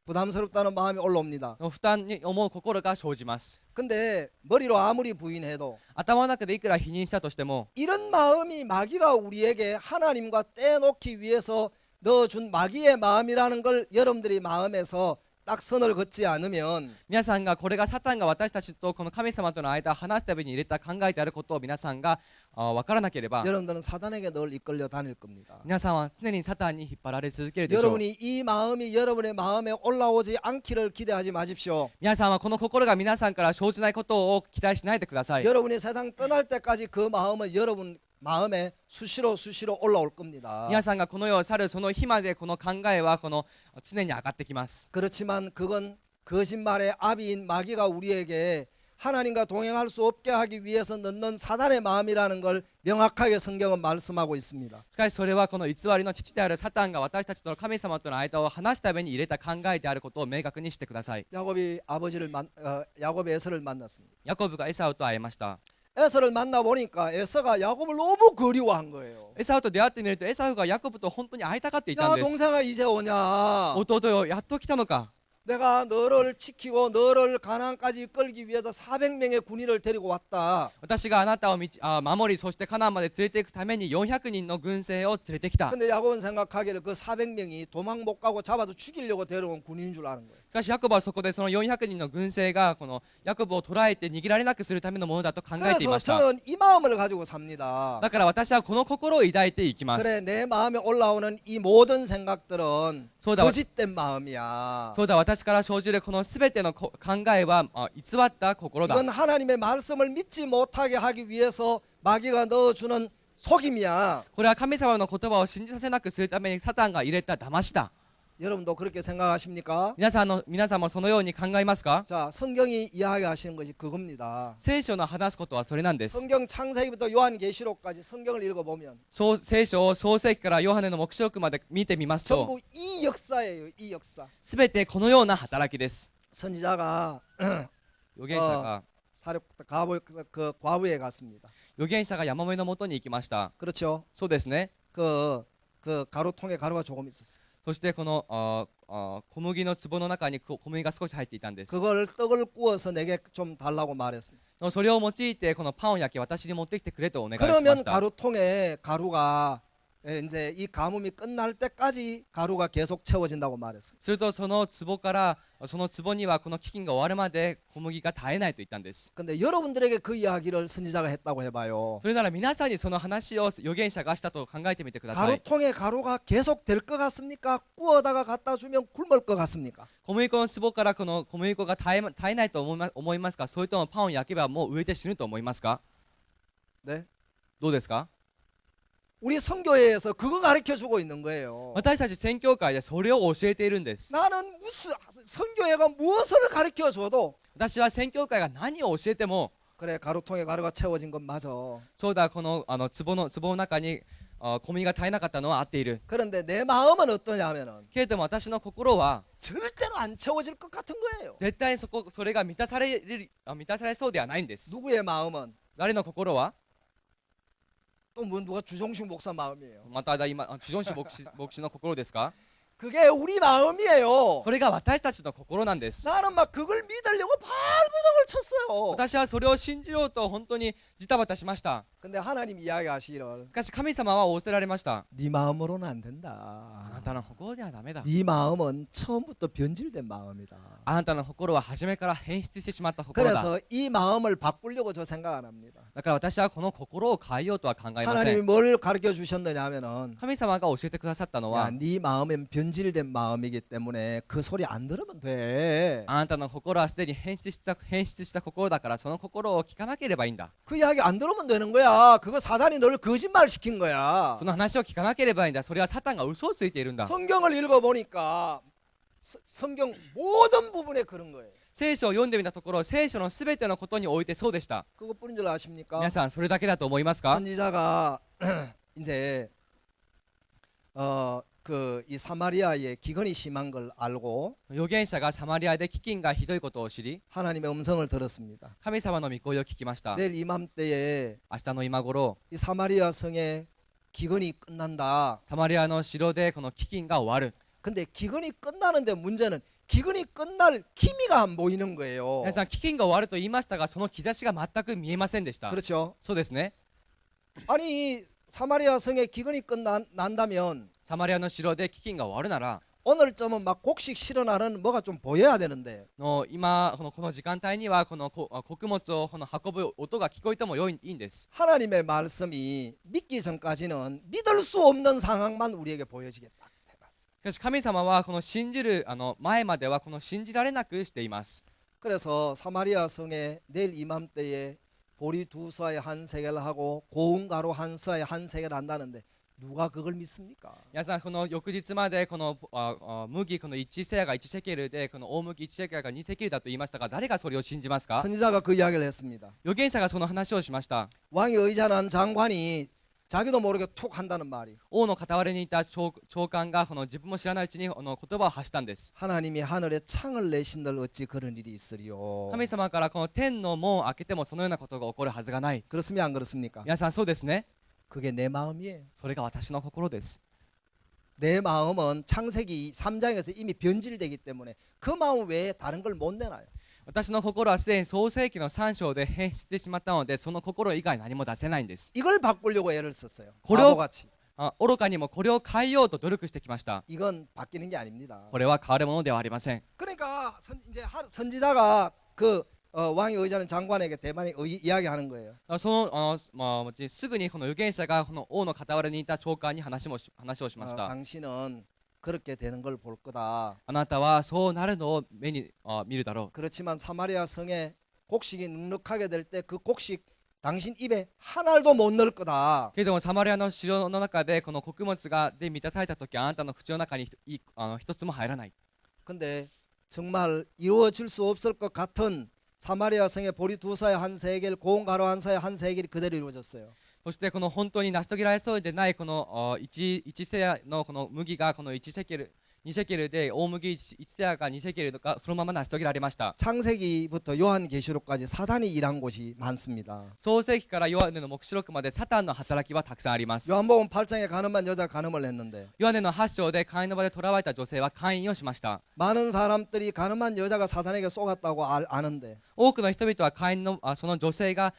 부담스럽다는 마음이 올라옵니다. に思う心が生じます。 근데 머리로 아무리 부인해도 頭の中でいくら否認したとしても 이런 마음이 마귀가 우리에게 하나님과 떼놓기 위해서 넣어준 마귀의 마음이라는 걸 여러분들이 마음에서 딱 선을 긋지 않으면 皆さんがこれがサタンが私たちとこの神様との間を話すために入れた考えてあることを皆さんが分からなければ 여러분들은 사단에게 늘 이끌려 다닐 겁니다. 皆さんは常にサタンに引っ張られ続けるでしょう。 여러분이 이 마음이 여러분의 마음에 올라오지 않기를 기대하지 마십시오. 皆さんはこの心が皆さんから生じないことを期待しないでください。 여러분이 세상 떠날 때까지 그 마음은 여러분 마음에 수시로 올라올 겁니다. 皆さんがこの世を去るその日までこの考えはこの常に上がってきます。 그렇지만 그건 거짓말의 아비인 마귀가 우리에게 하나님과 동행할 수 없게 하기 위해서 넣는 사단의 마음이라는 걸 명확하게 성경은 말씀하고 있습니다. しかしそれはこの偽りの父であるサタンが私たちと神様との間を話すために入れた考えであることを明確にしてください。 야곱이 야곱의 에서를 만났습니다. ヤコブがエサウと会いました。 에서를 만나 보니까 에서가 야곱을 너무 그리워한 거예요. エサウと出会ってみるとエサウがヤコブと本当に会いたがっていたん 야 です。 동생아 이제 오냐? 弟よやっと来たのか。 내가 너를 지키고 너를 가나안까지 이끌기 위해서 400명의 군인을 데리고 왔다. 私があなたを守りそしてカナンまで連れて行くために400人の軍勢を連れてきた。 근데 야곱은 생각하기를 그 400명이 도망 못 가고 잡아서 죽이려고 데려온 군인인 줄 아는 거예요. しかしヤコブはそこでその400人の軍勢がこのヤコブを捕らえて逃げられなくするためのものだと考えてい 그래서 ました。 저는 이 마음을 가지고 삽니다. だから私はこの心を抱いていきま 그래 す。 내 마음에 올라오는 이 모든 생각들은 そうだ 거짓된 마음이야. そうだ私から生じるこの全ての考えは偽った心だ。 이건 하나님의 말씀을 믿지 못하게 하기 위해서 마귀가 넣어주는 속임이야. これは神様の言葉を信じさせなくするためにサタンが入れた騙しだ。 여러분도 그렇게 생각하십니까? 皆さんもそのように考えますか？ 자, 성경이 이야기하시는 것이 그겁니다. 聖書の話すことはそれなんです。 성경 창세기부터 요한계시록까지 성경을 읽어보면 聖書を創世記からヨハネの黙示録まで見てみますと 전부 이 역사예요. 이 역사. 全てこのような働きです。 선지자가 預言者が그 과부에 갔습니다. 預言者が山盛りのもとに行きました。 그렇죠. そうですね。 그 가루통에 가루가 조금 있었어요. そしてこの小麦の壺の中に小麦が少し入っていたんです。 그걸 떡을 구워서 내게 좀 달라고 말했습니다. それを用いてこのパンを焼き私に持ってきてくれとお願いしま 그러면 した。 가루통에 가루가 이제 이 가뭄이 끝날 때까지 가루가 계속 채워진다고 말했어요. するとその壺からその壺にはこの飢饉が終わるまで小麦が絶えないと言ったんです。 근데 여러분들에게 그 이야기를 선지자가 했다고 해봐요. それなら皆さんにその話を預言者がしたと考えてみてください。 가루통에 가루가 계속 될 것 같습니까? 구워다가 갖다 주면 굶을 것 같습니까? 小麦粉の壺からこの小麦粉が絶えないと思いますか？それともパンを焼けばもう飢えて死ぬと思いますか？ 네. どうですか？ 우리 선교회에서 그거 가르쳐 주고 있는 거예요. 私たち宣教会でそれを教えているんです。 나는 무슨 선교회가 무엇을 가르쳐 줘도 私は宣教会が何を教えても 그래 가루통에 가루가 채워진 건 맞아. そうだこの壺の中に小麦が絶えなかったのは合っている。 그런데 내 마음은 어떠냐면은 けれども私の心は 절대로 안 채워질 것 같은 거예요. 絶対にそれが満たされそうではないんです。 누구의 마음은 誰の心は 또 뭐 누가 주종식 목사 마음이에요. また今主ジ牧師の心ですか？ 그게 우리 마음이에요. それが私たちの心なんです。 나는 막 그걸 믿으려고 발버둥을 쳤어요. 私はそれを信じようと本当にジタバタしました。 근데 하나님 이야기하시기를 しかし神様は仰せられました。 네 마음으로는 안 あ 된다. なたの心ではダメだ。 네 마음은 처음부터 변질된 마음이다. あなたの心は初めから変質してしまった心だ。 그래서 이 마음을 바꾸려고 저 생각 안 합니다. だから私はこの心を変えようとは考えませ 하나님이 ん。 뭘 가르쳐 주셨느냐 하면은 神様が教えてくださったの 야, は 네 마음은 변질된 마음이기 때문에 그 소리 안 들으면 돼. あなたの心はすでに変質した心だからその心を聞かなければいいんだ。 그 이야기 안 들으면 되는 거야. 그거 사단이 널 거짓말 시킨 거야. その話を聞かなければいいんだ。それはサタンが嘘をついているんだ。 성경을 읽어보니까 성경 모든 부분에 그런 거예요. 聖書を読んでみたところ聖書のすべてのことにおいてそうでした。 그것뿐인 줄 아십니까? 皆さんそれだけだと思いますか？ 선지자가 이제 그 이 사마리아에 기근이 심한 걸 알고 預言者がサマリアで飢饉がひどいことを知り 하나님의 음성을 들었습니다. 神様の御声を聞きました。 내일 이맘때에 明日の今頃 이 사마리아 성에 기근이 끝난다. サマリアの城でこの飢饉が終わる。 근데 기근이 끝나는데 문제는 기근이 끝날 기미가 안 보이는 거예요. 皆さん飢饉が終わると言いましたがその兆しが全く見えませんでした。 그렇죠? そうですね。 아니 사마리아 성에 기근이 끝난다면 サマリアの城で飢饉が終わるなら 오늘쯤은 막 곡식 실어나는 뭐가 좀 보여야 되는데 今この時間帯にはこの穀物を運ぶ音が聞こえてもいいんです。 하나님의 말씀이 믿기 전까지는 믿을 수 없는 상황만 우리에게 보여지겠다. しかし神様はこの信じる前まではこの信じられなくしています。 그래서 사마리아 성에 내일 이맘때에 보리 2서에 한 세겔 하고 고운 가루 한 서에 한 세겔 한다는데 누가 그걸 믿습니까? 皆さんこの翌日までこの麦この1セアが1シェケルでこの大麦1シェケルが2シェケルだと言いましたが誰がそれを信じますか？ 선지자가 그 이야기를 했습니다. 預言者がその話をしました。 왕이 의자난 장관이 자기도 모르게 툭 한다는 말이 王の傍らにいた長官がこの自分も知らないうちに言葉を発したんです。 하나님이 하늘에 창을 내신들 어찌 그런 일이 있으리요. 神様からこの天の門を開けてもそのようなことが起こるはずがない。 그렇습니까 안 그렇습니까? 皆さんそうですね。 그게 내 마음이에요. それが私の心です。 내 마음은 창세기 3장에서 이미 변질되기 때문에 그 마음 외에 다른 걸 못 내놔요. 私の心はすでに創世記の3章で変質してしまったのでその心以外何も出せないんです。 이걸 바꾸려고 애를 썼어요. 고려- 바보같이. 愚かにもこれを変えようと努力してきました。 이건 바뀌는 게 아닙니다. これは変わるものではありません。 그러니까 이제 선지자가 그 왕이 의자는 장관에게 대만이 이야기하는 거예요. そのすぐにこの預言者がこの王の傍らにいた長官に話をしました。 당신은 그렇게 되는 걸 볼 거다. あなたはそうなるのを目に見るだろう。 그렇지만 사마리아 성에 곡식이 눅눅하게 될 때 그 곡식 당신 입에 한 알도 못 넣을 거다. けれどもサマリアの城の中でこの穀物で満たされた時あなたの口の中に一つも入らない。 근데 정말 이루어질 수 없을 것 같은 사마리아 성의 보리 2서에 한 세겔 고운 가루 한 서에 한 세겔이 그대로 이루어졌어요. そしてこの本当に成し遂げられそうでないこの1セアのこの麦がこの1シェケル2シェケルで大麦1セアが2シェケルがそのまま成し遂げられました。 창세기부터 요한계시록까지 사단이 일한 곳이 많습니다. 創世記からヨハネの黙示録までサタンの働きはたくさんあります。 요한복음 8장에 가늠한 여자 간음을 했는데 ヨハネの8章で会員の場で囚われた女性は会員をしました。 많은 사람들이 간음한 여자가 사단에게 속았다고 아는데 多くの人々は会員のその女性が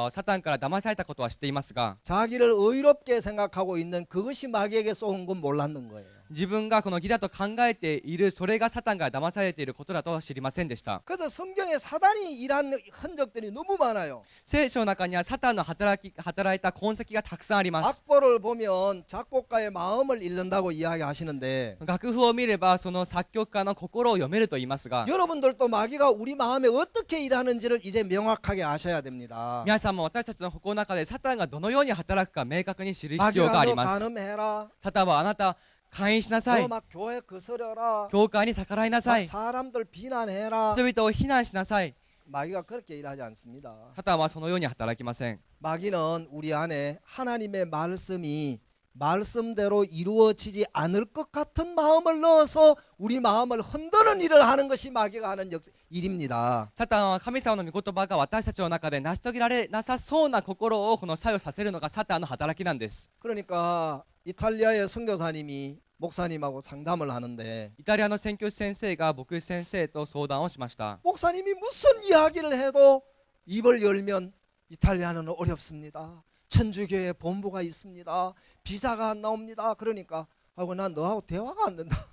サタンから騙されたことは知っていますが、 자기를 의롭게 생각하고 있는 그것이 마귀에게 속은 건 몰랐는 거예요. 自分がこの義だと考えているそれがサタンから騙されていることだとは知りませんでした。 그래서 성경에 사단이 일한 흔적들이 너무 많아요. 聖書の中にはサタンの働いた痕跡がたくさんあります。 악보를 보면 작곡가의 마음을 읽는다고 이야기하시는데 楽譜を見ればその作曲家の心を読めると言いますが、 여러분들도 마귀가 우리 마음에 어떻게 일하는지를 이제 명확하게 아셔야 됩니다. 皆さんも私たちの心の中でサタンがどのように働くか明確に知る必要があ 마귀가 り 너 ます。 간음해라. サタンはあなた会員しなさい。 너 막 교회 거스려라. 教会に逆らいなさ 막 い。 사람들 비난해라. 人々を非難しなさい。 마귀가 그렇게 일하지 않습니다. サタンはそのように働きません。 마귀는 우리 안에 하나님의 말씀이 말씀대로 이루어지지 않을 것 같은 마음을 넣어서 우리 마음을 흔드는 일을 하는 것이 마귀가 하는 일입니다. サタンは神様の御言葉が私たちの中で成し遂げられなさそうな心をこの作用させるのがサタンの働きなんです。 그러니까 이탈리아의 선교사님이 목사님하고 상담을 하는데 イタリアの宣教師先生が牧師先生と相談をしました。 목사님이 무슨 이야기를 해도 입을 열면 이탈리아는 어렵습니다. 천주교회 본부가 있습니다. 비자가 안 나옵니다. 그러니까 하고 난 너하고 대화가 안 된다.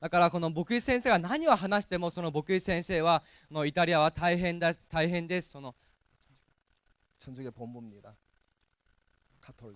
だからこの牧師先生が何を話してもその牧師先生はこのイタリアは大変です。その 천주교 본부입니다. 가톨릭.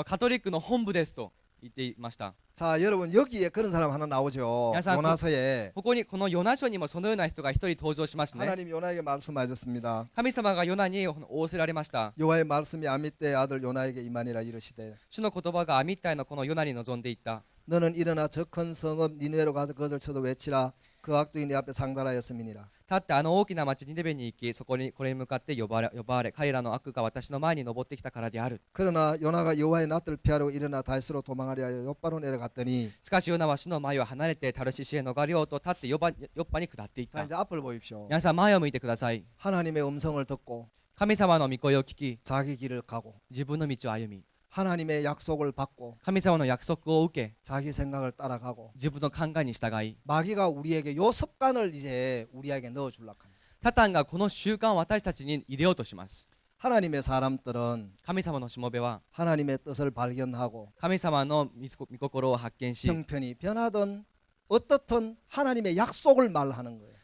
カトリックの本部ですと言っていました。 자, 여러분 여기에 그런 사람 하나 나오죠. 야사, 요나서에 ここにこのヨナ書にもそのような人が一人登場しますね。 하나님 요나에게 말씀하셨습니다. 神様がヨナに仰せられました。 여호와의 말씀이 아미떼의 아들 요나에게 임하니라 이르시되 主の言葉がアミッタイのこのヨナに臨んでいった。 너는 일어나 저 큰 성읍 니느웨로 가서 그것을 쳐도 외치라. 그 악독이 네 앞에 상달하였음이니라. 立ってあの大きな町ニネベに行き、そこにこれに向かって呼ばれ、彼らの悪が私の前に登ってきたからである。 그러나 요나가 여호와의 낯을 피하려고 일어나 다시로 도망하려 하여 욥바로 내려갔더니 しかしヨナは主の前を離れてタルシシへ逃れようと立ってヨッパに下っていっ 자 た。 이제 앞을 보십시오. 皆さん前を向いてください。 하나님의 음성을 듣고 神様の御声を聞き、 자기 길을 가고 自分の道を歩み、 하나님의 약속을 받고 神様の約束を受け、 자기 생각을 따라가고 自分の考えに従い、 마귀가 우리에게 요 습관을 이제 우리에게 넣어 주려고 합니다. サタンがこの習慣を私たちに入れようとします。 하나님의 사람들은 神様のしもべは 하나님의 뜻을 발견하고 神様の御心を発見し、 형편이 변하든 어떻든 하나님의 약속을 말하는 거예요.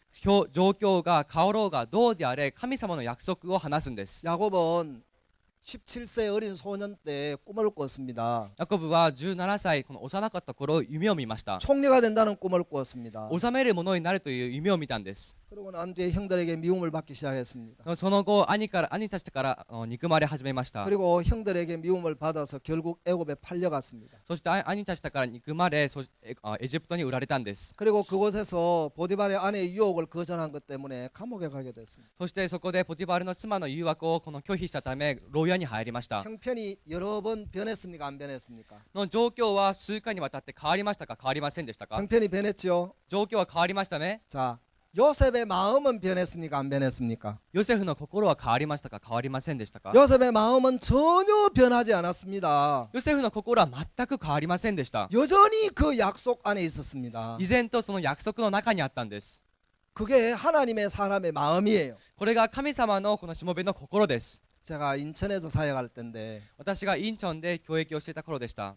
状況が変わろうがどうであれ神様の約束を話すんです。 야곱은 17세 어린 소년 때 꿈을 꿨습니다. ヤコブは17歳この幼かった頃夢を見ました。 총리가 된다는 꿈을 꿨습니다. 治めるものになるという夢を見たんです。 그러고 난 뒤에 형들에게 미움을 받기 시작했습니다. その後兄たちから憎まれ始めました。 그리고 형들에게 미움을 받아서 결국 애굽에 팔려갔습니다. そして兄たちから憎まれエジプトに売られたんです。 그리고 그곳에서 보디발의 아내의 유혹을 거절한 것 때문에 감옥에 가게 됐습니다. そしてそこでポティバルの妻の誘惑をこの拒否したため牢屋に入りました。 형편이 여러 번 변했습니까? 안 변했습니까? の状況は数回にわたって変わりましたか変わりませんでしたか？ 형편이 변했죠. 状況は変わりましたね。 자, 요셉의 마음은 변했습니까? 안 변했습니까? ヨセフの心は変わりましたか変わりませんでしたか？ 요셉의 마음은 전혀 변하지 않았습니다. ヨセフの心は全く変わりませんでした。 여전히 그 약속 안에 있었습니다. 依然とその約束の中にあったんです。 그게 하나님의 사람의 마음이에요. これが神様のこのしもべの心です。 제가 인천에서 사역할 때인데 私がインチョンで教育をしていた頃でした。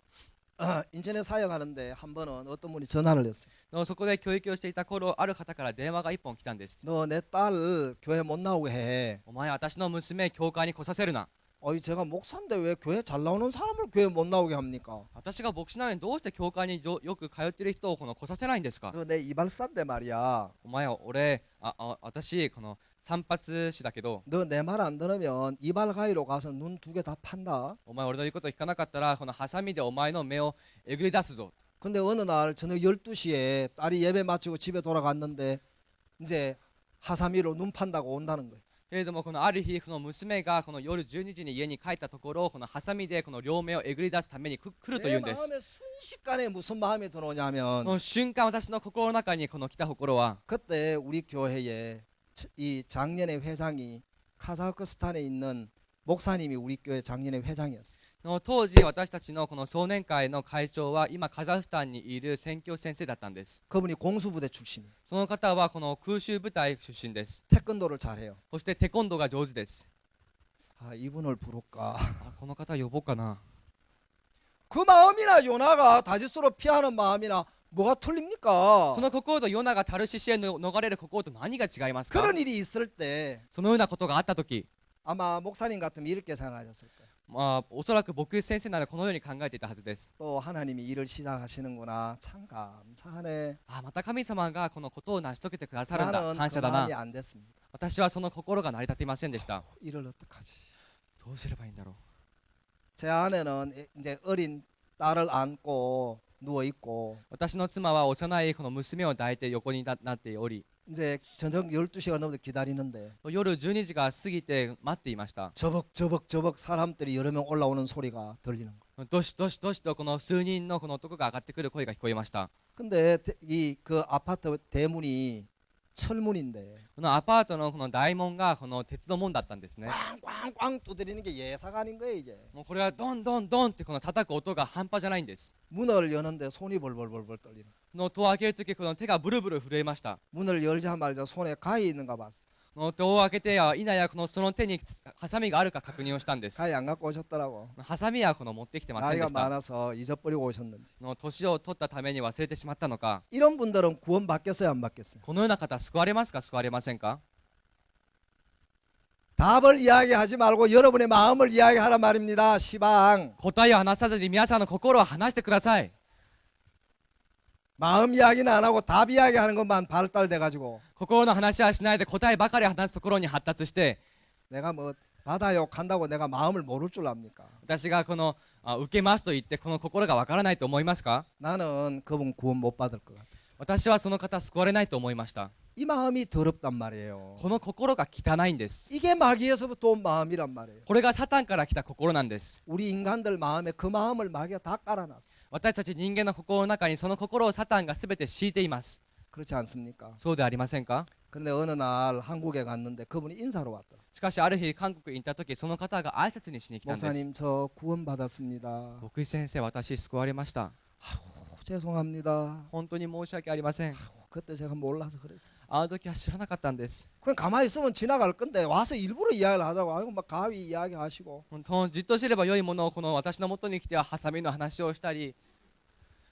인천에 사역하는데 한 번은 어떤 분이 전화를 했어요. そこで教育をしていた頃ある方から電話が一本来たんです。 너 내 딸 교회 못 나오게 해. お前私の娘教会に来させるな。 어이 제가 목사인데 왜 교회 잘 나오는 사람을 교회 못 나오게 합니까? 私が牧師なのにどうして教会によく通っている人を来させないんですか？ 너 내 이발사인데 말이야. お前私この散髪師だけど 너 내 말 안 들으면 이발 가위로 가서 눈 두 개 다 판다. お前俺の言うことを聞かなかったらこのハサミでお前の目をえぐり出すぞ。 근데 어느 날 저녁 12시에 딸이 예배 마치고 집에 돌아갔는데 이제 하사미로 눈 판다고 온다는 거예요. けれどもこのある日この娘がこの夜12時に家に帰ったところこのハサミでこの両目をえぐり出すために来るとい 내 うんです 마음에 순식간에 무슨 마음이 こ 들어오냐면 の瞬間私の心の中にこの来た心は 그때 우리 교회에 이 작년의 회장이 카자흐스탄에 있는 목사님이 우리 교회 작년의 회장이었어요. の当時私たちのこの少年会の会長は今カザフスタンにいる宣教先生だったんです 그분이 공수부대 출신이에요. その方はこの空襲部隊出身です 태권도를 잘해요. そしてテコンドーが上手です 아, 이분을 부를까? あこの方呼ぼうかな 그 마음이나 요나가 다짓으로 피하는 마음이나 뭐가 틀립니까? その心とヨナがタルシシへ逃れる心と何が違いますか 그런 일이 있을 때 そのようなことがあった時 아마 목사님 같으면 이렇게 생각하셨을 거예요. まあおそらく牧師先生ならこのように考えていたはずです 또 하나님이 일을 시작하시는구나. 참 감사하네. あまた神様がこのことを成し遂げてくださるんだ 나는 感 그 謝だな 마음이 안 됐습니다. 私はその心が成り立っていませんでした 일을 어떡하지? どうすればいいんだろう 제 아내는 이제 어린 딸을 안고 누워 있고 私の妻は幼いこの娘を抱いて横になっており 이제 저녁 12시가 넘어서 기다리는데 夜12時が過ぎて待っていました 저벅저벅 사람들이 여러 명 올라오는 소리가 들리는 거예요. どしどしどしとこの数人のこの男が上がってくる声が聞こえました 근데 이 그 아파트 대문이 철문인데 このアパートのこの大門がこの鉄の門だったんですね 꽝꽝꽝 두드리는 게 예사가 아닌 거예요 이제. もうこれはドンドンドンってこの叩く音が半端じゃないんです 문을 여는데 손이 벌벌벌벌 떨리는. この戸を開けるときこの手がブルブル震えました 문을 열자마자 손에 가위 있는가 봤어. この戸を開けてやいなやこのその手にハサミがあるか確認をしたんです 가위 안 갖고 오셨더라고. ハサミはこの持ってきてませんで 나이가 した 많아서 잊어버리고 오셨는지. の年を取ったために忘れてしまったのか 이런 분들은 구원 받겠어요 안 받겠어요? このような方救われますか救われませんか 답을 이야기하지 말고 여러분의 마음을 이야기하란 말입니다. 시방. 答えを話さずに皆さんの心を話してください 마음 이야기는 안 하고 답 이야기하는 것만 발달돼 가지고 心の話はしないで答えばかり話すところに発達して 내가 뭐 받아요 간다고 내가 마음을 모를 줄 압니까? 私がこの受けますと言ってこの心がわからないと思いますか 나는 그분 구원 못 받을 것 같아. 私はその方救われないと思いました 이 마음이 더럽단 말이에요. この心が汚いんです 이게 마귀에서부터 온 마음이란 말이에요. これがサタンから来た心なんです 우리 인간들 마음에 그 마음을 마귀가 다 깔아놨어. 私たち人間の心の中にその心をサタンが全て敷いています 그렇지 않습니까? そうではありませんか 그런데 어느 날 한국에 갔는데 그분이 인사로 왔더라. しかしある日韓国に行った時その方が挨拶にしに来たんです 목사님 저 구원 받았습니다. 牧師先生私救われました 죄송합니다. 本当に申し訳ありません 그때 제가 몰라서 그랬어요. あの時は知らなかったんです 그냥 가만히 있으면 지나갈 건데 와서 일부러 이야기를 하자고. 아이고 막 가위 이야기하시고. 本当じっと知れば良いものをこの私の元に来てはハサミの話をしたり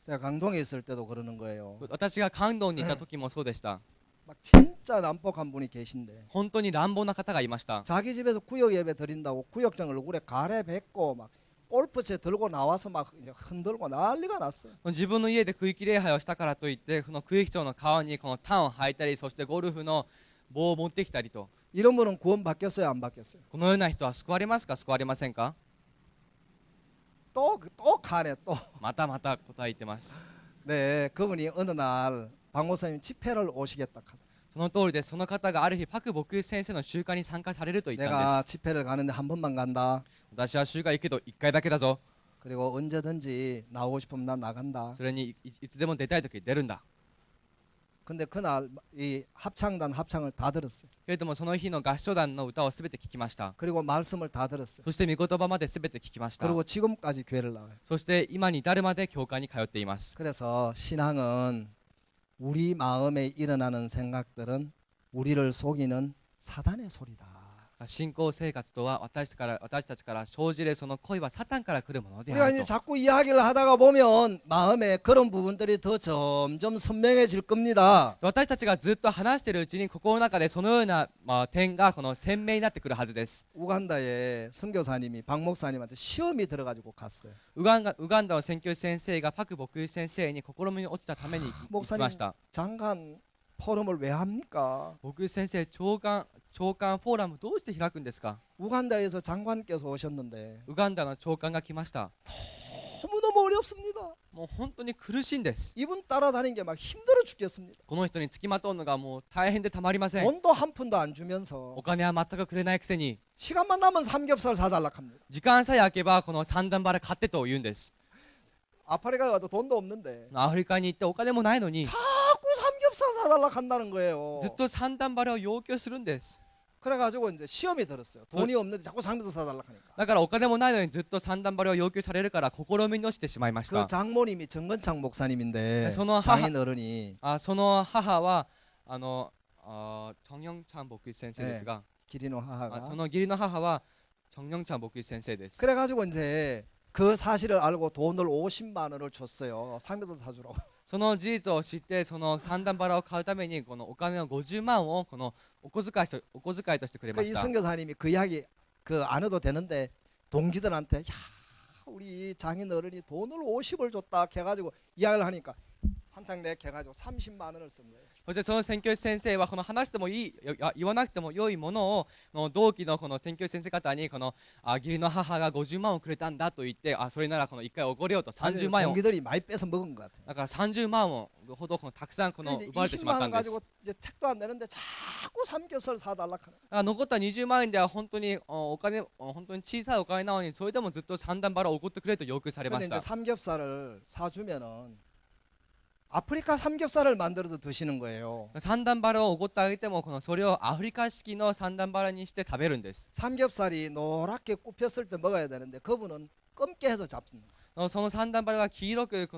제가 강동에 있을 때도 그러는 거예요. 私が関東にいた時もそうでした 막 진짜 난폭한 분이 계신데 本当に乱暴な方がいました 자기 집에서 구역 예배 드린다고 구역장 얼굴에 가래 뱉고 막 골프채 들고 나와서 막 이제 흔들고 난리가 났어요. 自分の家で区域礼拝をしたからといってこの区域長の川にこのタンを履いたりそしてゴルフの棒を持ってきたりと 이런 분은 구원 받겠어요 안 받겠어요? このような人は救われますか救われませんか 또 가네 또. またまた答え言ってます 네, 그분이 어느 날 박목사님 집회를 오시겠다 카다. その通りですその方がある日パク牧師先生の集会に参加されると言ったん 내가 です 집회를 가는데 한 번만 간다. 私は集会行くけど1回だけだぞ 그리고 언제든지 나오고 싶으면 난 나간다. それにいつでも出たい時出るんだ 근데 그날 이 합창단 합창을 다 들었어요. けれどもその日の合唱団の歌をすべて聞きました 그리고 말씀을 다 들었어요. そして御言葉まですべて聞きました 그리고 지금까지 교회를 나와요. そして今に至るまで教会に通っています 그래서 신앙은 우리 마음에 일어나는 생각들은 우리를 속이는 사단의 소리다. 信仰生活とは私たちから生じるその恋はサタンから来るもので 우리가 あ 이제 ると 자꾸 이야기를 하다가 보면 마음에 그런 부분들이 더 점점 선명해질 겁니다. 私たちがずっと話しているうちに心の中でそのような、点がこの鮮明になってくるはずです 우간다에 선교사님이 박 목사님한테 시험이 들어가지고 갔어요. ウガンダの宣教師先生がパク牧師先生に心に落ちたために行きました 장관 포럼을 왜 합니까? 牧師先生長官フォーラムどうして開くんですか 우간다에서 장관께서 오셨는데 ウガンダの長官が来ました 너무너무 너무 어렵습니다. もう本当に苦しいんです。 이분 따라다니는 게 막 힘들어 죽겠습니다. この人につきまとうのがもう大変でたまりません。 돈도 한 푼도 안 주면서 お金は全くくれないくせに 시간만 나면 삼겹살 사달라 합니다. 時間さえ空けばこの三段バラ買ってと言うんです。 아프리카 가도 돈도 없는데 アフリカに行ってお金もないのに 자꾸 삼겹살 사달라 한다는 거예요. ずっと三段バラを要求するんです。 그래가지고 이제 시험이 들었어요. 돈이 없는데 자꾸 삼겹살 사달라 하니까. だからお金もないのにずっと三段バラを要求されるから試みに落ちてしまいまし 그 た。 장모님이 정건창 목사님인데 저는 장인 어른이 その母は정영찬牧師先生ですが、 기리노 하하가 その義理の母は정영찬牧師先生です。 그래가지고 이제 그 사실을 알고 돈을 50만 원을 줬어요. 삼겹살 사주라고. その事実を知ってその三段バラを買うためにこのお金の50万をこのお小遣いとしてくれま 그 し 이 た。 선교사님이 그 이야기 그 안 해도 되는데 동기들한테 야 우리 장인 어른이 돈을 50을 줬다 해가지고 이야기를 하니까 한탕 내 해가지고 30만 원을 쓴 거예요. そしてその宣教師先生はこの話してもいい言わなくても良いものをこの同期のこの宣教師先生方にこの義理の母が50万をくれたんだと言ってそれならこの1回おごれよと30万円を 동기들이 많이 뺏어 먹은 것 같아요. だから30万をほどこのたくさんこの 그런데 奪われてしまっ 20만 た 원 んです。 가지고 이제 택도 안 내는데 자꾸 삼겹살 사달라 하는. だから残った20万円では本当にお金本当に小さいお金なのにそれでもずっと三段バラをおごってくれと要求されま 근데 し 이제 た。 삼겹살을 사주면은 아프리카 삼겹살을 만들어서 드시는 거예요. 三段バラをおごってあげてもこのそれをアフリカ式の三段バラにして食べるんです。 삼겹살이 노랗게 굽혔을 때 먹어야 되는데 그분은 검게 해서 잡습니다. その三段バラが黄色くよく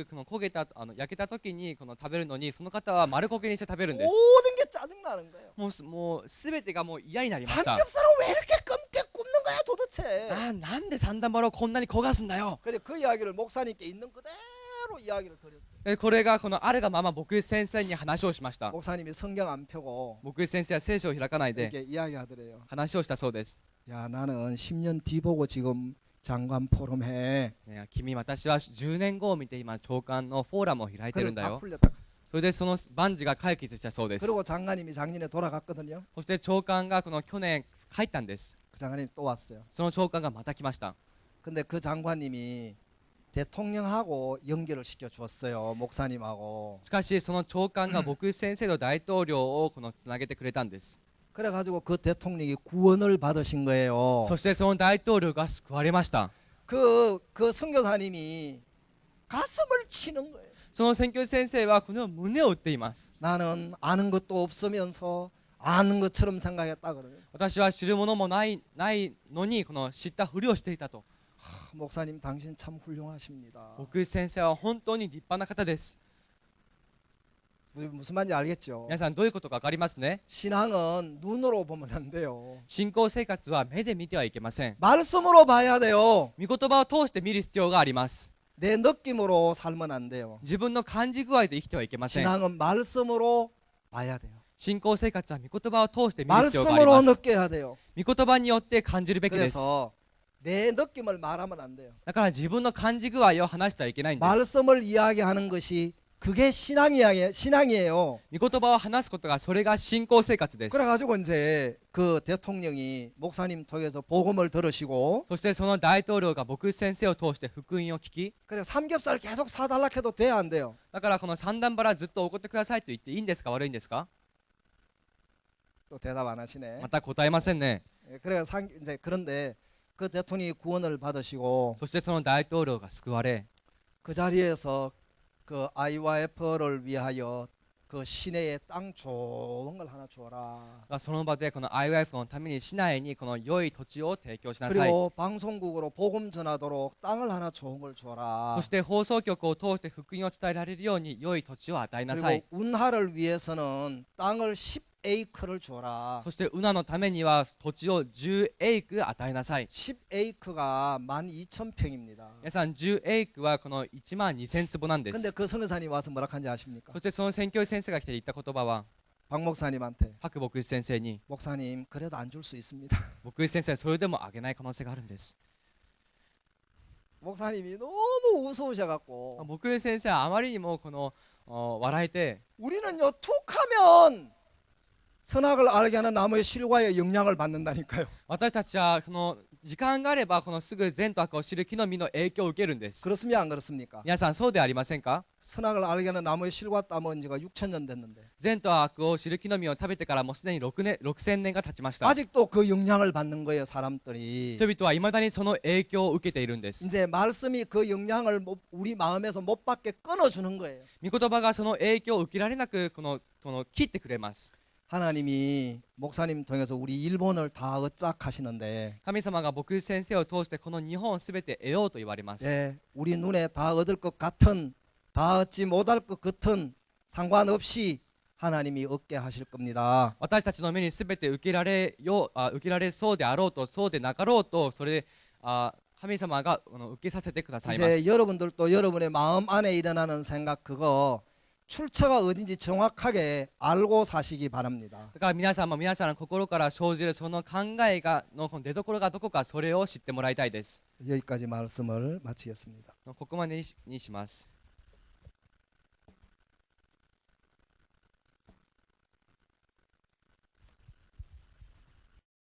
この焦げた焼けた時にこの食べるのにその方は丸焦げにして食べるんです。 모든 게 짜증 나는 거예요. もう全てがもう嫌になりました。 삼겹살을 왜 이렇게 검게 굽는 거야 도대체? なんで三段バラをこんなに焦がすんだよ。 그래 그 이야기를 목사님께 있는 그대로 이야기를 드렸어요. これがこのあるがまま牧師先生に話をしました。 목사님이 성경 안 펴고 牧師先生は聖書を開かないで 이렇게 이야기하더래요. 話をしたそうです。 야 나는 10년 뒤 보고 지금 장관 포럼해. ね、私は10年後を見て今長官のフォーラムを開いてる 그래서 んだ 다 よ。 풀렸다. それでその万事が解決したそうです。 그리고 장관님이 작년에 돌아갔거든요. そして長官がこの去年帰ったんです。 그 장관님이 또 왔어요. その長官がまた来ました。 근데 그 장관님이 대통령하고 연결을 시켜 줬어요. 목사님하고. しかしその長官が牧師先生と大統領をこのつなげてくれたんです。 그래가지고 그 대통령이 구원을 받으신 거예요. そしてその大統領が救われました。 그 선교사님이 가슴을 치는 거예요. その宣教師先生はこの胸を打っています。 나는 아는 것도 없으면서 아는 것처럼 생각했다 그러요. 私は知るものもないのにこの知ったふりをしていたと。 목사님 당신 참 훌륭하십니다. 牧師先生は本当に立派な方です。 무슨 말인지 알겠죠? 皆さんどういうことか分かりますね。 신앙은 눈으로 보면 안 돼요. 信仰生活は目で見てはいけません。 말씀으로 봐야 돼요. 御言葉を通して見る必要があります。 내 느낌으로 살면 안 돼요. 自分の感じ具合で生きてはいけません。 신앙은 말씀으로 봐야 돼요. 信仰生活は御言葉を通して見る必要があり 말씀으로 ます。 느껴야 돼요. 御言葉によって感じるべきです。 그래서 내 느낌을 말하면 안 돼요. だから自分の感じ具合を話してはいけないんです。 말씀을 이야기하는 것이 그게 신앙이에요. 御言葉を話すことがそれが信仰生活です。 그래가지고 이제 그 대통령이 목사님 통해서 복음을 들으시고 そしてその大統領が牧師先生を通して福音を聞き、 그래 삼겹살 계속 사달라 해도 돼야 안 돼요. だからこの三段バラずっとおごってくださいと言っていいんですか悪いんですか？ 또 대답 안 하시네. また答えませんね。 그래 이제 그런데 그 대통령이 구원을 받으시고 そしてその大統領が救われ、 그 자리에서 그 IYF를 위하여 그 시내에 땅 좋은 걸 하나 줘라. その場でこの IYF のために市内にこの良い土地を提供しなさい。 그리고 방송국으로 복음 전하도록 땅을 하나 좋은 걸 줘라. そして放送局を通して福音を伝えられるように良い土地を与えなさい。 그리고 운하를 위해서는 땅을 10에이크를 줘라. そしてウナのためには土地を10エイク与えなさい。 10에이크가 12,000평입니다. 皆さん10エイクはこの1万2000坪なんで 근데 す。 그 선교사님 와서 뭐라 한지 아십니까? そしてその宣教師先生が来て言った言葉は 박 목사님한테 パク牧師先生に 목사님 그래도 안 줄 수 있습니다. 牧師先生はそれでもあげない可能性があるんです。 목사님이 너무 우스우셔갖고 牧師先生はあまりにもこの笑えて 우리는요 툭하면 선악을 알게 하는 나무의 실과의 영향을 받는다니까요. 私たちはこの時間があればこのすぐ善と悪を知る木の実の影響を受けるんです。 그렇습니까? 안 그렇습니까? 皆さんそうではありませんか？ 선악을 알게 하는 나무의 실과 따먹은 지가 6,000년 됐는데 善と悪を知る木の実を食べてからもうすでに6000年が経ちました。 아직도 그 영향을 받는 거예요, 사람들이. 人々はいまだにその影響を受けているんです。 이제 말씀이 그 영향을 우리 마음에서 못 받게 끊어주는 거예요. 御言葉がその影響を受けられなくこの切ってくれます。 하나님이 목사님 통해서 우리 일본을 다 어짝하시는데 神様が僕先生を通してこの日本をすべて得ようと言われます。 예, 우리 눈에 다 얻을 것 같은 다 얻지 못할 것 같은 상관없이 하나님이 얻게 하실 겁니다. 私たちの目にすべて受けられそうであろうとそうでなかろうとそれで神様が受けさせてくださいます。 이제 여러분들도 여러분의 마음 안에 일어나는 생각 그거 출처가 어딘지 정확하게 알고 사시기 바랍니다. だから皆さんも皆さんの心から生じるその考えの出所がどこかそれを知ってもらいたいです。 여기까지 말씀을 마치겠습니다. ここまでにします。